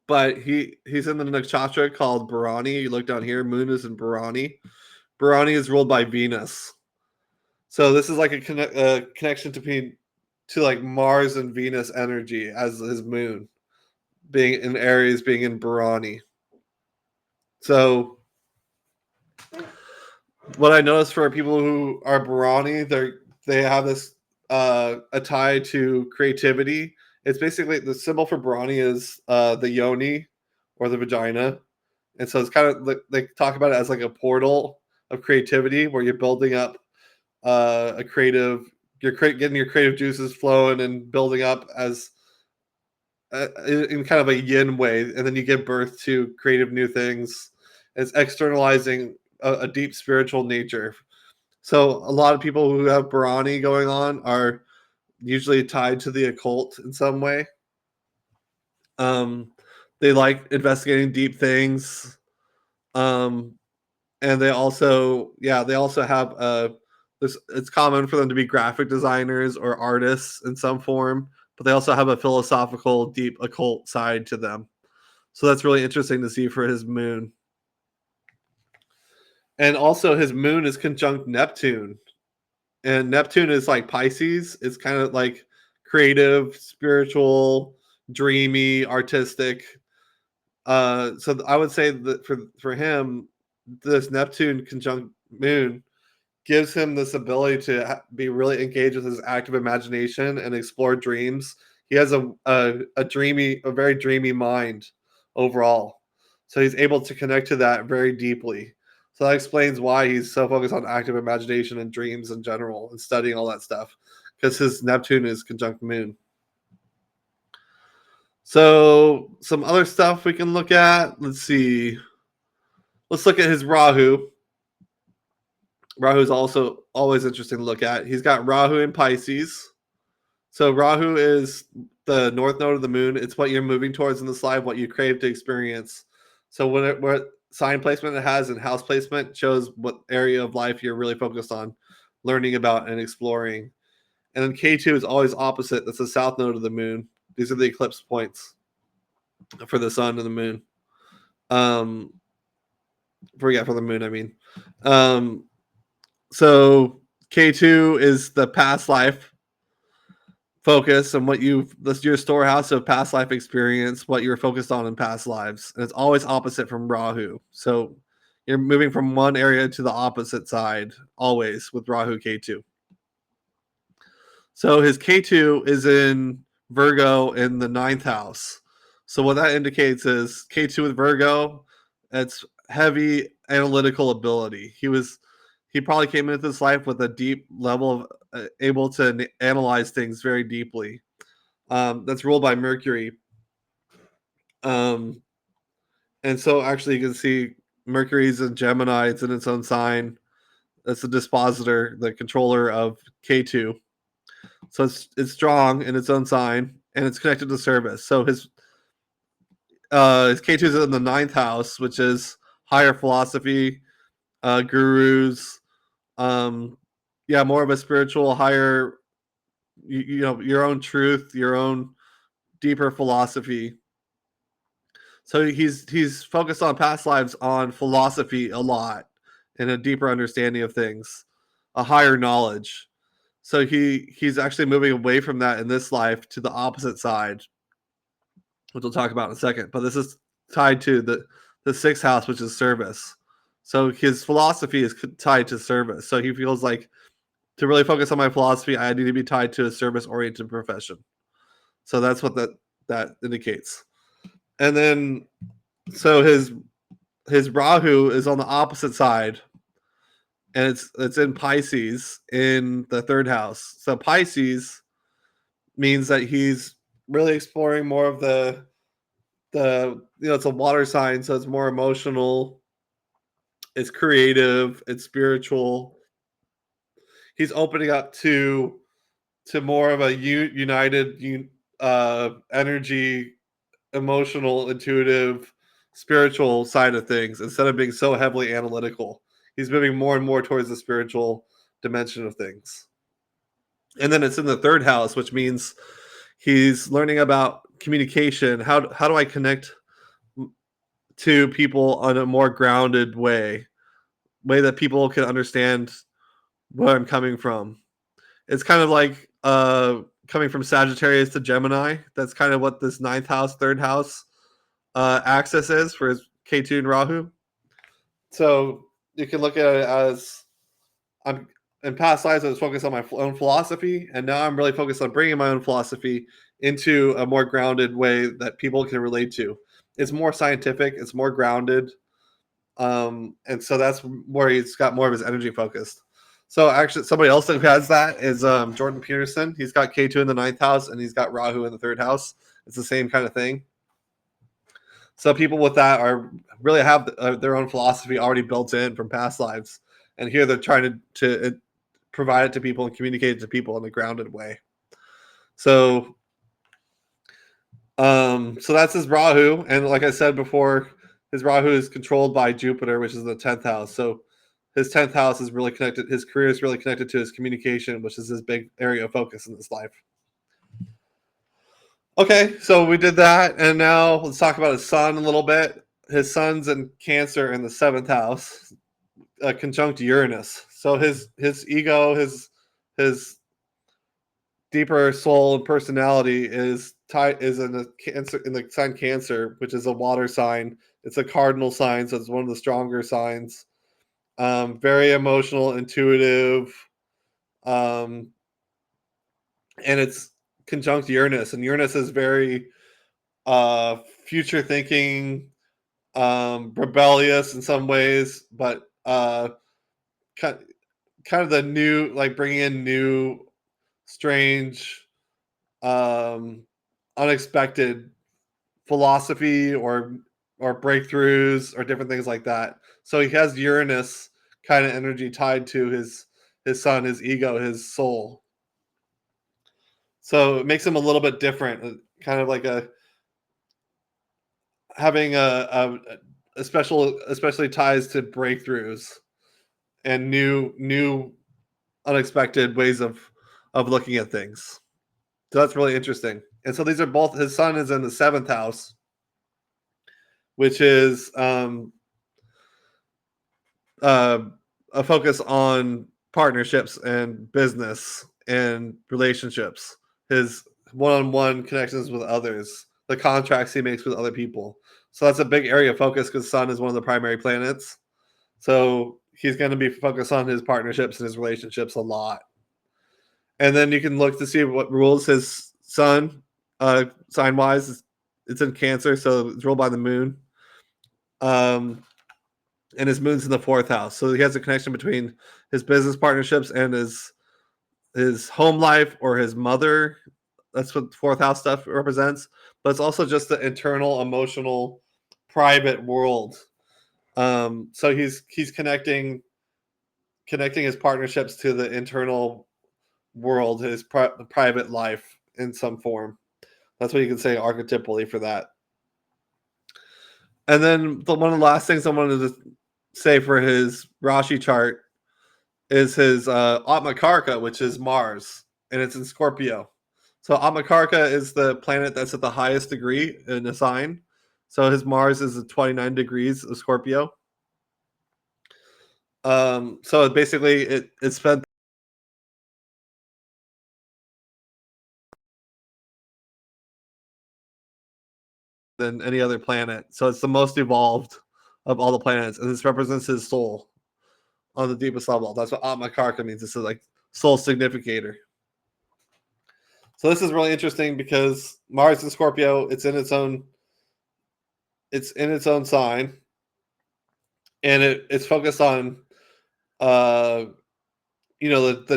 But he's in the nakshatra called Bharani. You look down here, moon is in Bharani. Bharani is ruled by Venus. So this is like a connection to like Mars and Venus energy as his moon, being in Aries, being in Bharani. So what I noticed for people who are Bharani, they have this a tie to creativity. It's basically the symbol for Bharani is the yoni or the vagina, And so it's kind of they talk about it as like a portal of creativity where you're building up a creative, getting your creative juices flowing and building up as in kind of a yin way, and then you give birth to creative new things. It's externalizing a deep spiritual nature. So a lot of people who have Bharani going on are usually tied to the occult in some way. They like investigating deep things. And they also have it's common for them to be graphic designers or artists in some form, but they also have a philosophical, deep occult side to them. So that's really interesting to see for his moon. And also his moon is conjunct Neptune. And Neptune is like Pisces. It's kind of like creative, spiritual, dreamy, artistic. So I would say that for him, this Neptune conjunct moon gives him this ability to be really engaged with his active imagination and explore dreams. He has a very dreamy mind overall. So he's able to connect to that very deeply. So that explains why he's so focused on active imagination and dreams in general and studying all that stuff, because his Neptune is conjunct moon. So some other stuff we can look at. Let's see. Let's look at his Rahu. Rahu is also always interesting to look at. He's got Rahu in Pisces. So Rahu is the north node of the moon. It's what you're moving towards in this life, what you crave to experience. So what sign placement it has and house placement shows what area of life you're really focused on learning about and exploring. And then K2 is always opposite. That's the south node of the moon. These are the eclipse points for the sun and the moon. For the moon, I mean. So K2 is the past life focus and that's your storehouse of past life experience, what you're focused on in past lives. And it's always opposite from Rahu. So you're moving from one area to the opposite side always with Rahu K2. So his K2 is in Virgo in the 9th house. So what that indicates is K2 with Virgo, it's heavy analytical ability. He probably came into this life with a deep level of able to analyze things very deeply. That's ruled by Mercury. And so actually you can see Mercury's in Gemini. It's in its own sign. That's the dispositor, the controller of K2. So it's strong in its own sign, and it's connected to service. So his K2 is in the 9th house, which is higher philosophy, gurus, more of a spiritual, higher, your own truth, your own deeper philosophy. So he's focused on past lives, on philosophy a lot, and a deeper understanding of things, a higher knowledge. So he's actually moving away from that in this life to the opposite side, which we'll talk about in a second. But this is tied to the 6th house, which is service. So his philosophy is tied to service. So he feels like, to really focus on my philosophy, I need to be tied to a service-oriented profession. So that's what that indicates. And then, so his Rahu is on the opposite side, and it's in Pisces in the 3rd house. So Pisces means that he's really exploring more of the it's a water sign, so it's more emotional, it's creative, it's spiritual. He's opening up to more of a united energy, emotional, intuitive, spiritual side of things instead of being so heavily analytical. He's moving more and more towards the spiritual dimension of things. And then it's in the 3rd house, which means he's learning about communication. How do I connect to people on a more grounded way that people can understand where I'm coming from? It's kind of like coming from Sagittarius to Gemini. That's kind of what this 9th house, 3rd house axis is for his K2 and Rahu. So you can look at it as, I'm in past lives I was focused on my own philosophy, and now I'm really focused on bringing my own philosophy into a more grounded way that people can relate to. It's more scientific, it's more grounded, And so that's where he's got more of his energy focused. So actually, somebody else who has that is Jordan Peterson. He's got K2 in the 9th house, and he's got Rahu in the 3rd house. It's the same kind of thing. So people with that are really have their own philosophy already built in from past lives, and here they're trying to provide it to people and communicate it to people in a grounded way. So, so that's his Rahu, and like I said before, his Rahu is controlled by Jupiter, which is the 10th house. So his 10th house is really connected. His career is really connected to his communication, which is his big area of focus in his life. Okay, so we did that, and now let's talk about his sun a little bit. His sun's in Cancer in the 7th house, conjunct Uranus. So his ego, his deeper soul and personality is in the sign Cancer, which is a water sign. It's a cardinal sign, so it's one of the stronger signs. Very emotional, intuitive, and it's conjunct Uranus, and Uranus is very future thinking, rebellious in some ways, but kind of the new, like bringing in new, strange, unexpected philosophy or breakthroughs or different things like that. So he has Uranus kind of energy tied to his sun, his ego, his soul. So it makes him a little bit different, kind of like having a special, especially ties to breakthroughs and new unexpected ways of looking at things. So that's really interesting. And so these are both, his sun is in the 7th house, which is a focus on partnerships and business and relationships, his one-on-one connections with others, the contracts he makes with other people. So that's a big area of focus because Sun is one of the primary planets. So he's going to be focused on his partnerships and his relationships a lot. And then you can look to see what rules his Sun, sign-wise. It's in Cancer, so it's ruled by the moon. And his moon's in the 4th house, so he has a connection between his business partnerships and his home life or his mother. That's what 4th house stuff represents. But it's also just the internal, emotional, private world. So he's connecting his partnerships to the internal world, his private life in some form. That's what you can say archetypally for that. And then one of the last things I wanted to say for his Rashi chart is his Atmakarka, which is Mars, and it's in Scorpio. So Atmakarka is the planet that's at the highest degree in a sign. So his Mars is at 29 degrees of Scorpio. So basically it spent than any other planet. So it's the most evolved of all the planets, and this represents his soul on the deepest level. That's what Atmakarka means. It's like soul significator. So this is really interesting because Mars in Scorpio, it's in its own sign, and it's focused on the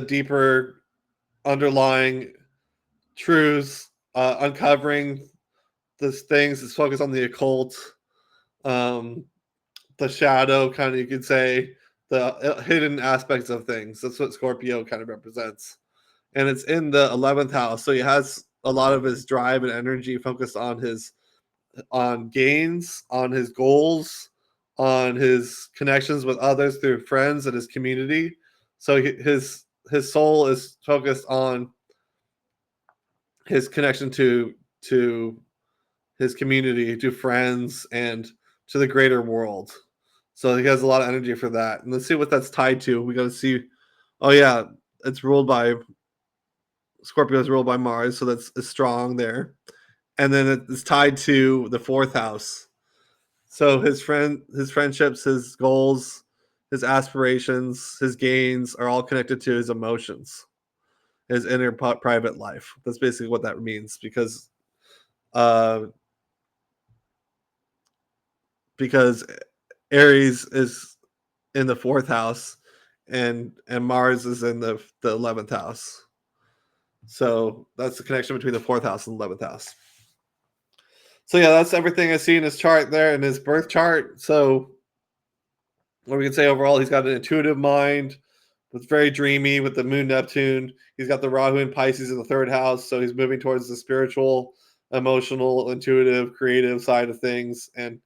deeper underlying truths, uncovering these things. It's focused on the occult, the shadow, kind of, you could say, the hidden aspects of things. That's what Scorpio kind of represents. And it's in the 11th house, so he has a lot of his drive and energy focused on gains, on his goals, on his connections with others through friends and his community. So his soul is focused on his connection to his community, to friends, and to the greater world. So he has a lot of energy for that. And let's see what that's tied to. We got to see. Oh yeah, it's ruled by Scorpio is ruled by Mars, so that's strong there. And then it's tied to the 4th house. So his friendships, his goals, his aspirations, his gains are all connected to his emotions, his inner private life. That's basically what that means because Aries is in the 4th house, and Mars is in the 11th house. So that's the connection between the 4th house and 11th house. So yeah, that's everything I see in his chart there, in his birth chart. So what we can say overall, he's got an intuitive mind. It's very dreamy with the moon Neptune. He's got the Rahu and Pisces in the 3rd house, so he's moving towards the spiritual, emotional, intuitive, creative side of things, and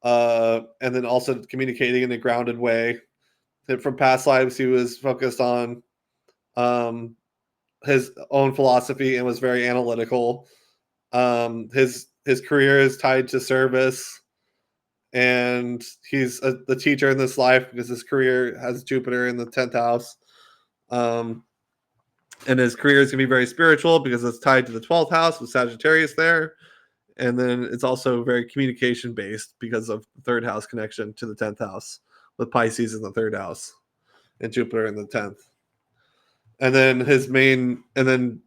then also communicating in a grounded way. And from past lives, he was focused on his own philosophy and was very analytical. His career is tied to service, and he's the teacher in this life because his career has Jupiter in the 10th house. And his career is going to be very spiritual because it's tied to the 12th house with Sagittarius there. And then it's also very communication based because of the 3rd house connection to the 10th house with Pisces in the 3rd house and Jupiter in the 10th. And then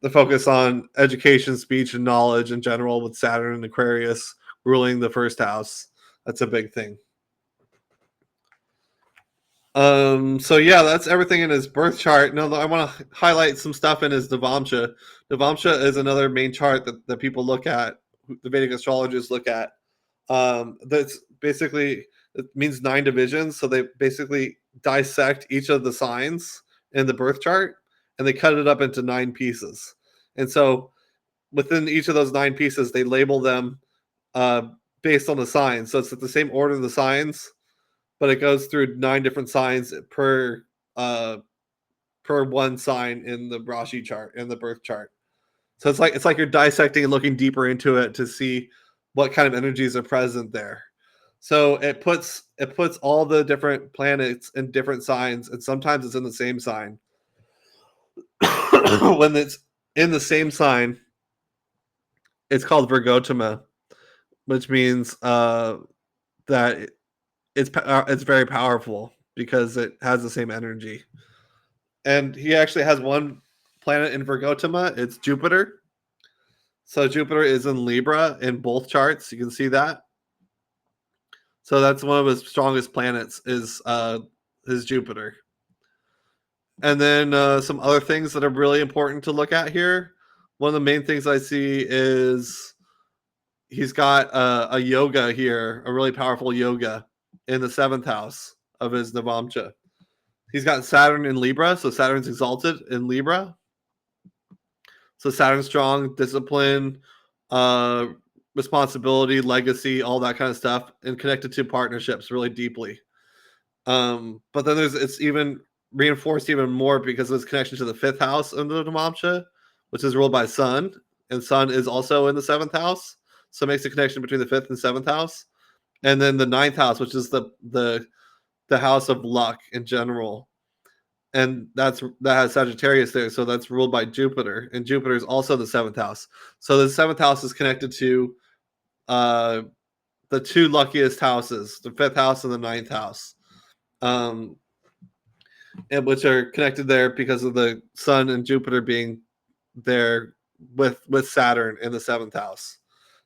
the focus on education, speech, and knowledge in general with Saturn and Aquarius ruling the 1st house. That's a big thing. So yeah, that's everything in his birth chart. Now I want to highlight some stuff in his Navamsha. Navamsha is another main chart that people look at, the Vedic astrologers look at. That's basically, it means 9 divisions. So they basically dissect each of the signs in the birth chart and they cut it up into 9 pieces. And so within each of those 9 pieces, they label them based on the signs. So it's at the same order of the signs, but it goes through 9 different signs per one sign in the Rashi chart, in the birth chart. So it's like you're dissecting and looking deeper into it to see what kind of energies are present there. So it puts all the different planets in different signs, and sometimes it's in the same sign. When it's in the same sign, it's called Virgotama, which means that it's very powerful because it has the same energy. And he actually has one planet in Virgotama. It's Jupiter. So Jupiter is in Libra in both charts. You can see that. So that's one of his strongest planets is Jupiter. And then some other things that are really important to look at here. One of the main things I see is he's got a yoga here, a really powerful yoga in the 7th house of his Navamsha. He's got Saturn in Libra, so Saturn's exalted in Libra. So Saturn's strong, discipline, responsibility, legacy, all that kind of stuff, and connected to partnerships really deeply. But then it's even reinforced even more because of its connection to the 5th house of the Navamsha, which is ruled by Sun, and Sun is also in the 7th house, so it makes a connection between the 5th and 7th house, and then the 9th house, which is the house of luck in general, and that has Sagittarius there, so that's ruled by Jupiter, and Jupiter is also the 7th house. So the 7th house is connected to the 2 luckiest houses, the 5th house and the 9th house. And which are connected there because of the Sun and Jupiter being there with Saturn in the 7th house.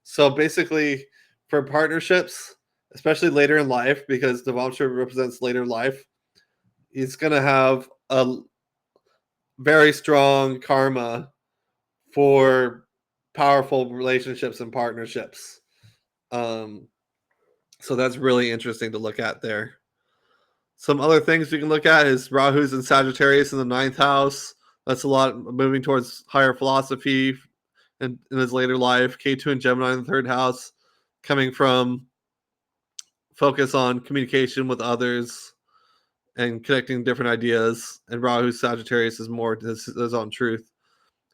So basically, for partnerships, especially later in life, because Navamsha represents later life, he's going to have a very strong karma for powerful relationships and partnerships. So that's really interesting to look at there. Some other things we can look at is Rahu's in Sagittarius in the 9th house. That's a lot moving towards higher philosophy in his later life. K2 and Gemini in the 3rd house, coming from focus on communication with others and connecting different ideas. And Rahu's Sagittarius is more his own truth.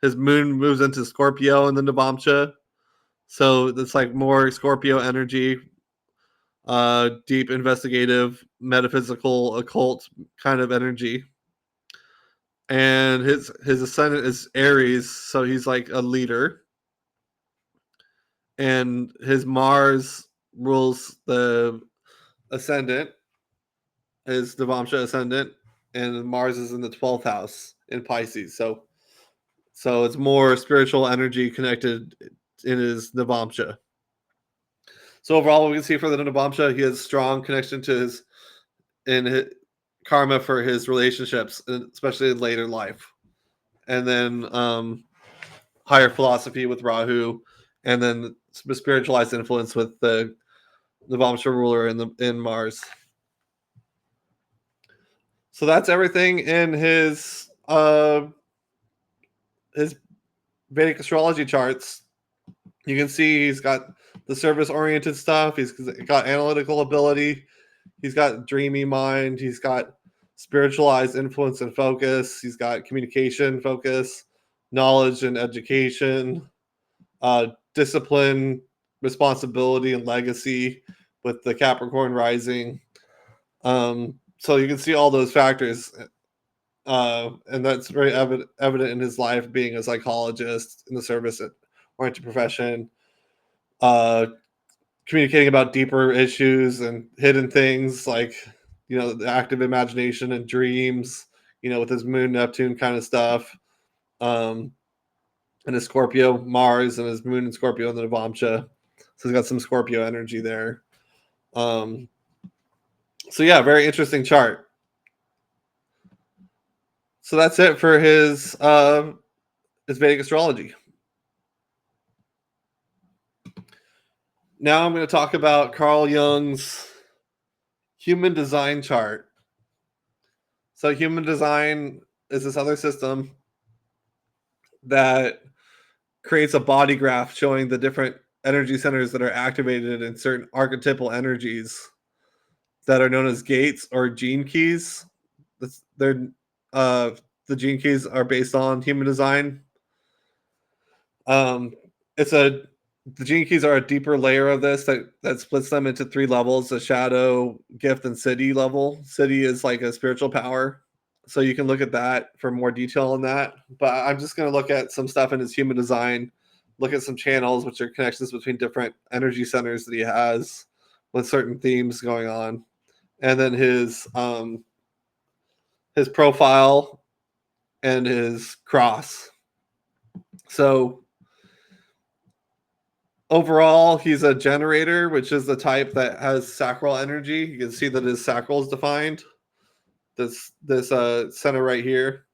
His moon moves into Scorpio in the Navamsha. So it's like more Scorpio energy, deep investigative, metaphysical, occult kind of energy. And his ascendant is Aries, so he's like a leader. And his Mars rules the ascendant, his Navamsha ascendant, and Mars is in the 12th house in Pisces. So it's more spiritual energy connected in his Navamsha. So overall, we can see for the Navamsha, he has strong connection to his karma for his relationships, especially in later life. And then higher philosophy with Rahu, and then spiritualized influence with the Navamsha ruler in Mars. So that's everything in his Vedic astrology charts. You can see he's got the service-oriented stuff. He's got analytical ability. He's got dreamy mind. He's got spiritualized influence and focus. He's got communication focus, knowledge and education, discipline, responsibility, and legacy with the Capricorn rising. So you can see all those factors. And that's very evident in his life being a psychologist in the service-oriented profession, communicating about deeper issues and hidden things like, the active imagination and dreams, with his moon Neptune kind of stuff, and his Scorpio Mars and his moon in Scorpio in the Navamsha. So he's got some Scorpio energy there. So yeah, very interesting chart. So that's it for his Vedic astrology. Now I'm going to talk about Carl Jung's human design chart. So human design is this other system that creates a body graph showing the different energy centers that are activated in certain archetypal energies that are known as gates or gene keys. They're the gene keys are based on human design. The gene keys are a deeper layer of this that splits them into 3 levels: the shadow, gift, and siddhi level. Siddhi is like a spiritual power, so you can look at that for more detail on that. But I'm just going to look at some stuff in his human design, look at some channels, which are connections between different energy centers that he has with certain themes going on, and then his profile and his cross. So overall, he's a generator, which is the type that has sacral energy. You can see that his sacral is defined. This center right here.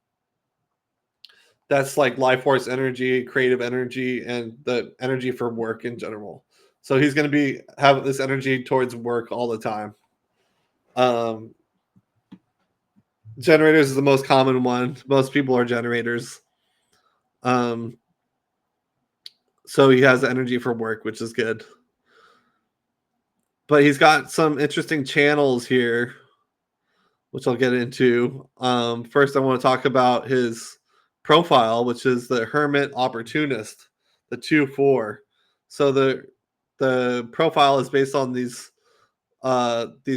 That's like life force energy, creative energy, and the energy for work in general. So he's going to have this energy towards work all the time. Generators is the most common one. Most people are generators. So he has energy for work, which is good. But he's got some interesting channels here, which I'll get into. First, I want to talk about his profile, which is the Hermit Opportunist, the 2-4. So the profile is based on these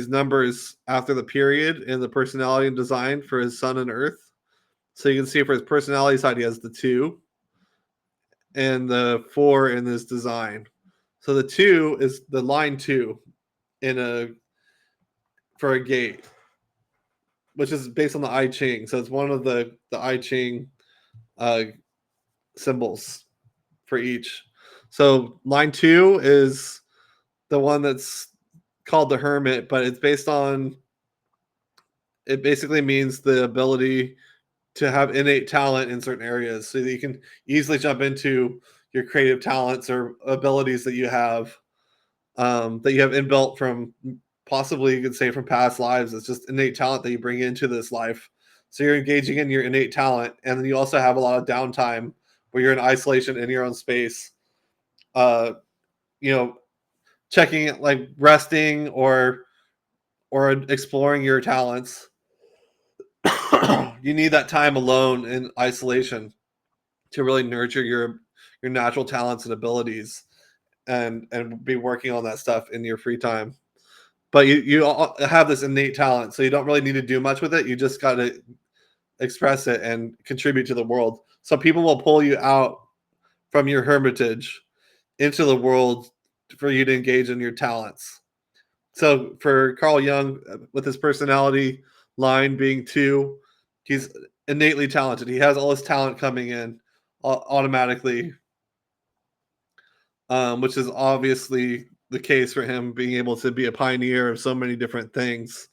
numbers after the period in the personality and design for his Sun and Earth. So you can see for his personality side, he has the 2 and the 4 in this design. So the 2 is the line 2 for a gate, which is based on the I Ching. So it's one of the I Ching symbols for each. So line 2 is the one that's called the Hermit, but it's based on, it basically means the ability to have innate talent in certain areas so that you can easily jump into your creative talents or abilities that you have inbuilt from, possibly you could say, from past lives. It's just innate talent that you bring into this life. So you're engaging in your innate talent, and then you also have a lot of downtime where you're in isolation in your own space, checking, like resting or exploring your talents. You need that time alone in isolation to really nurture your natural talents and abilities, and be working on that stuff in your free time. But you have this innate talent, so you don't really need to do much with it. You just got to express it and contribute to the world. So people will pull you out from your hermitage into the world for you to engage in your talents. So for Carl Jung, with his personality line being 2, he's innately talented. He has all his talent coming in automatically, which is obviously the case for him being able to be a pioneer of so many different things,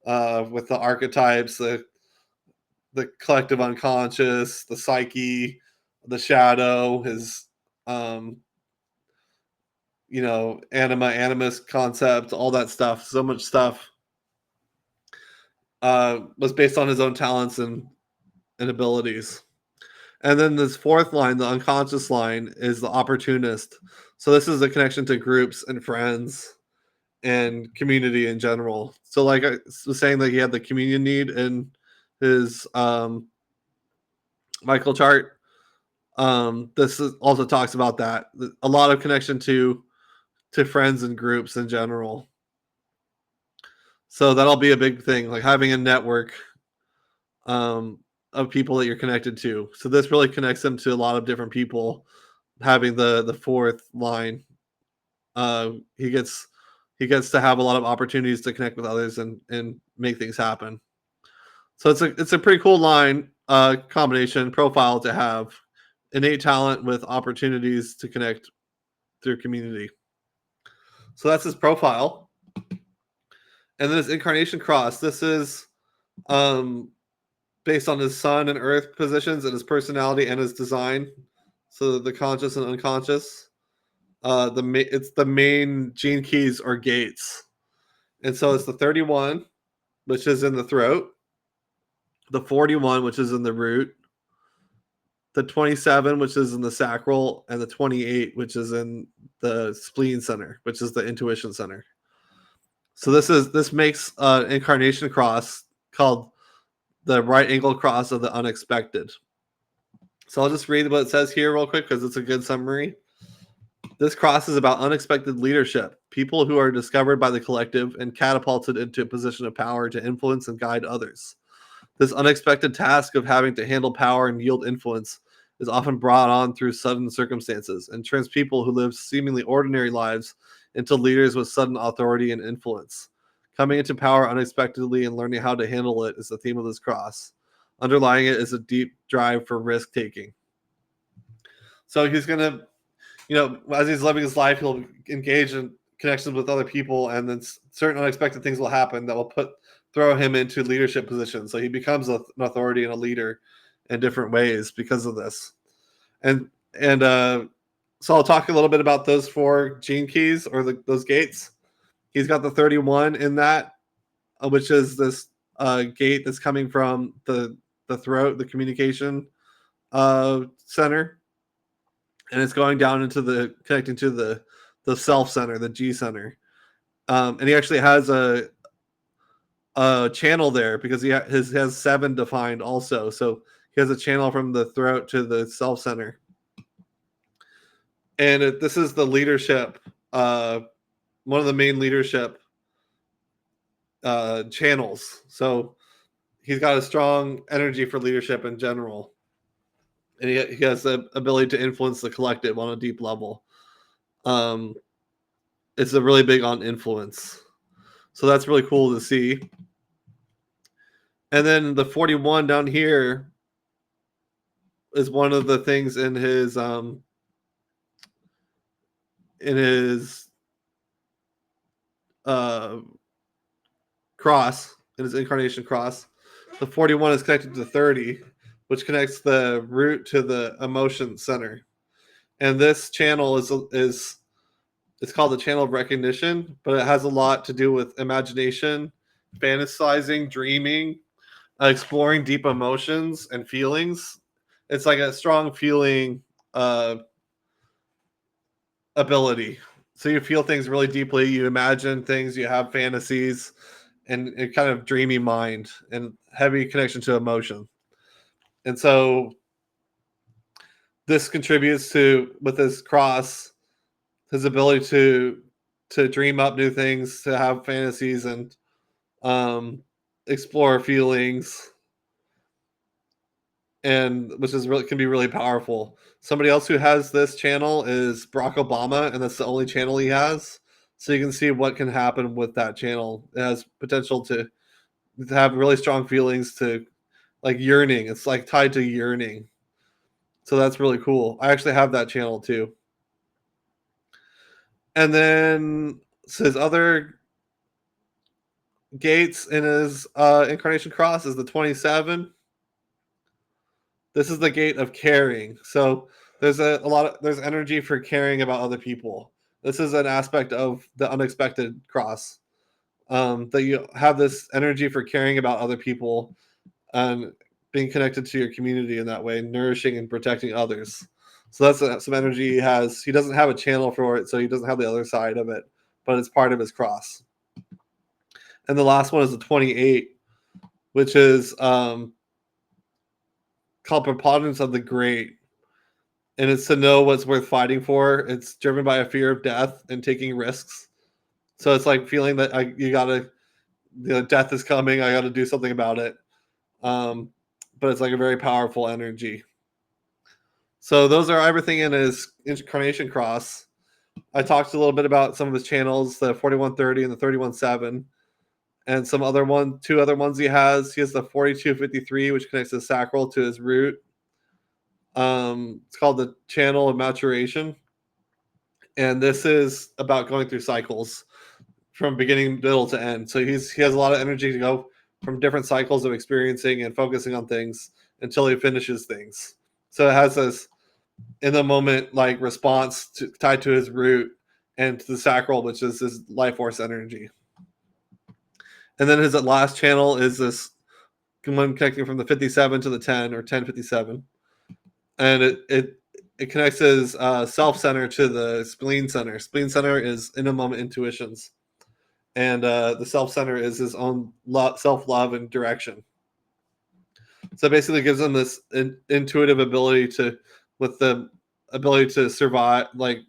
with the archetypes, the collective unconscious, the psyche, the shadow, his animus concept, all that stuff. So much stuff was based on his own talents and abilities. And then this fourth line, the unconscious line, is the opportunist. So this is a connection to groups and friends and community in general. So like I was saying that he had the communion need in his Michael chart. Also talks about that. A lot of connection to friends and groups in general. So that'll be a big thing, like having a network of people that you're connected to. So this really connects them to a lot of different people. Having the fourth line, he gets to have a lot of opportunities to connect with others and make things happen. So it's a pretty cool line combination profile to have. Innate talent with opportunities to connect through community. So that's his profile. And then his incarnation cross. This is based on his sun and earth positions and his personality and his design. So the conscious and unconscious. It's the main gene keys or gates. And so it's the 31, which is in the throat, the 41, which is in the root, the 27, which is in the sacral, and the 28, which is in the spleen center, which is the intuition center. So this makes an incarnation cross called the right angle cross of the unexpected. So I'll just read what it says here real quick because it's a good summary. This cross is about unexpected leadership, people who are discovered by the collective and catapulted into a position of power to influence and guide others. This unexpected task of having to handle power and yield influence is often brought on through sudden circumstances and turns people who live seemingly ordinary lives into leaders with sudden authority and influence. Coming into power unexpectedly and learning how to handle it is the theme of this cross. Underlying it is a deep drive for risk taking. So he's going to, as he's living his life, he'll engage in connections with other people, and then certain unexpected things will happen that will throw him into leadership positions. So he becomes an authority and a leader in different ways because of this. And so I'll talk a little bit about those four gene keys or those gates. He's got the 31 in that, which is this gate that's coming from the throat, the communication center. And it's going down into connecting to the self center, the G center. And he actually has a channel there because he has 7 defined also. So he has a channel from the throat to the self center. And this is the leadership, one of the main leadership channels. So he's got a strong energy for leadership in general. And he has the ability to influence the collective on a deep level. It's a really big on influence. So that's really cool to see. And then the 41 down here is one of the things in his cross, in his incarnation cross. The 41 is connected to 30, which connects the root to the emotion center. And this channel is it's called the channel of recognition, but it has a lot to do with imagination, fantasizing, dreaming, exploring deep emotions and feelings. It's like a strong feeling ability. So you feel things really deeply, you imagine things, you have fantasies, and a kind of dreamy mind and heavy connection to emotion. And so this contributes to, with this cross, his ability to dream up new things, to have fantasies, and explore feelings, and which is really can be really powerful. Somebody else who has this channel is Barack Obama, and that's the only channel he has. So you can see what can happen with that channel. It has potential to have really strong feelings, to like yearning. It's like tied to yearning. So that's really cool. I actually have that channel too. And then his other gates in his incarnation cross is the 27. This is the gate of caring. So there's there's energy for caring about other people. This is an aspect of the unexpected cross. That you have this energy for caring about other people and being connected to your community in that way, nourishing and protecting others. So that's some energy he has. He doesn't have a channel for it, so he doesn't have the other side of it, but it's part of his cross. And the last one is the 28, which is called Preponderance of the Great. And it's to know what's worth fighting for. It's driven by a fear of death and taking risks. So it's like feeling that death is coming. I got to do something about it. But it's like a very powerful energy. So those are everything in his incarnation cross. I talked a little bit about some of his channels, the 4130 and the 31-7, and two other ones he has. He has the 4253, which connects his sacral to his root. It's called the channel of maturation. And this is about going through cycles from beginning, middle to end. So he has a lot of energy to go from different cycles of experiencing and focusing on things until he finishes things. So it has this in the moment like response tied to his root and to the sacral, which is his life force energy. And then his last channel is this one connecting from the 57 to the 10 or 1057. And it connects his self center to the spleen center. Spleen center is in a moment intuitions. And the self center is his own self love and direction. So it basically gives him this intuitive ability to survive, like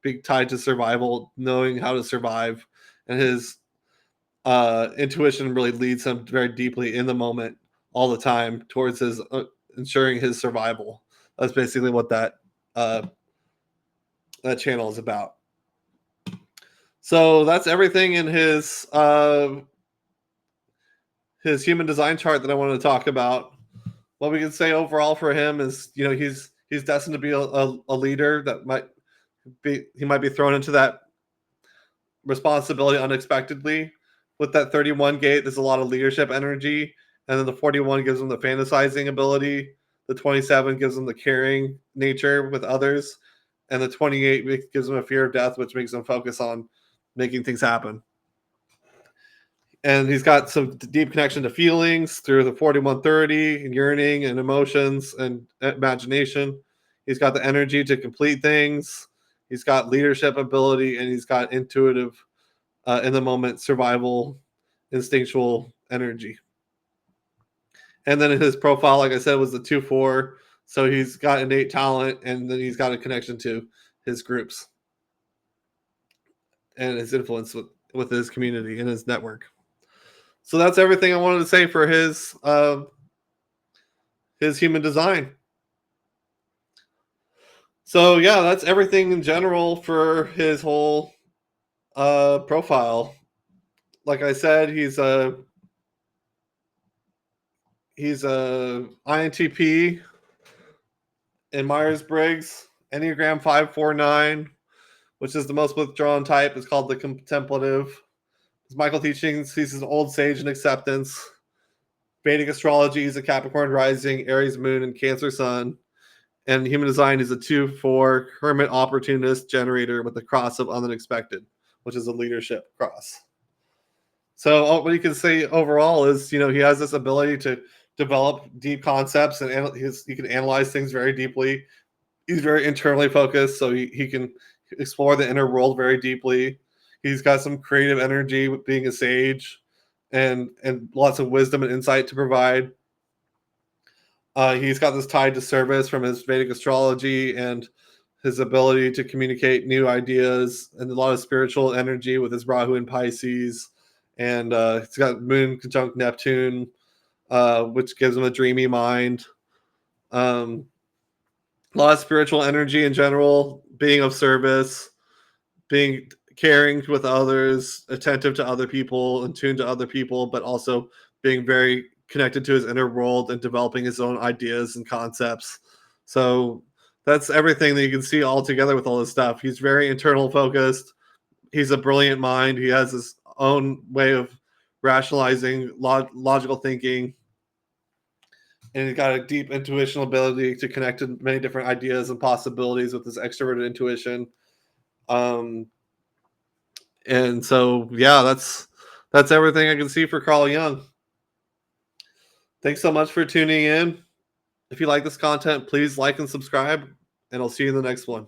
being tied to survival, knowing how to survive, and his intuition really leads him very deeply in the moment all the time towards his ensuring his survival. That's basically what that channel is about. So that's everything in his human design chart that I wanted to talk about. What we can say overall for him is, he's destined to be a leader that might be thrown into that responsibility unexpectedly. With that 31 gate, there's a lot of leadership energy, and then the 41 gives him the fantasizing ability. The 27 gives him the caring nature with others, and the 28 gives him a fear of death, which makes him focus on making things happen. And he's got some deep connection to feelings through the 4130 and yearning and emotions and imagination. He's got the energy to complete things. He's got leadership ability, and he's got intuitive, in the moment, survival, instinctual energy. And then his profile, like I said, was the 2-4. So he's got innate talent, and then he's got a connection to his groups and his influence with his community and his network. So that's everything I wanted to say for his human design. So yeah, that's everything in general for his whole profile. Like I said, he's a INTP in Myers-Briggs, Enneagram 549, which is the most withdrawn type. It's called the contemplative. His Michael teachings, he's an old sage in acceptance. Vedic astrology, he's a Capricorn rising, Aries moon, and Cancer sun. And human design is a 2-4 hermit opportunist generator with the cross of unexpected, which is a leadership cross. So what you can say overall is, he has this ability to develop deep concepts, and he can analyze things very deeply. He's very internally focused, so he can explore the inner world very deeply. He's got some creative energy with being a sage, and lots of wisdom and insight to provide. He's got this tied to service from his Vedic astrology and his ability to communicate new ideas, and a lot of spiritual energy with his Rahu and Pisces. And he's got Moon conjunct Neptune, which gives him a dreamy mind. A lot of spiritual energy in general, being of service, being caring with others, attentive to other people, and tuned to other people, but also being very connected to his inner world and developing his own ideas and concepts. So that's everything that you can see all together with all this stuff. He's very internal focused, he's a brilliant mind. He has his own way of rationalizing, logical thinking, and he's got a deep intuitional ability to connect to many different ideas and possibilities with his extroverted intuition. And so, yeah, that's everything I can see for Carl Jung. Thanks so much for tuning in. If you like this content, please like and subscribe, and I'll see you in the next one.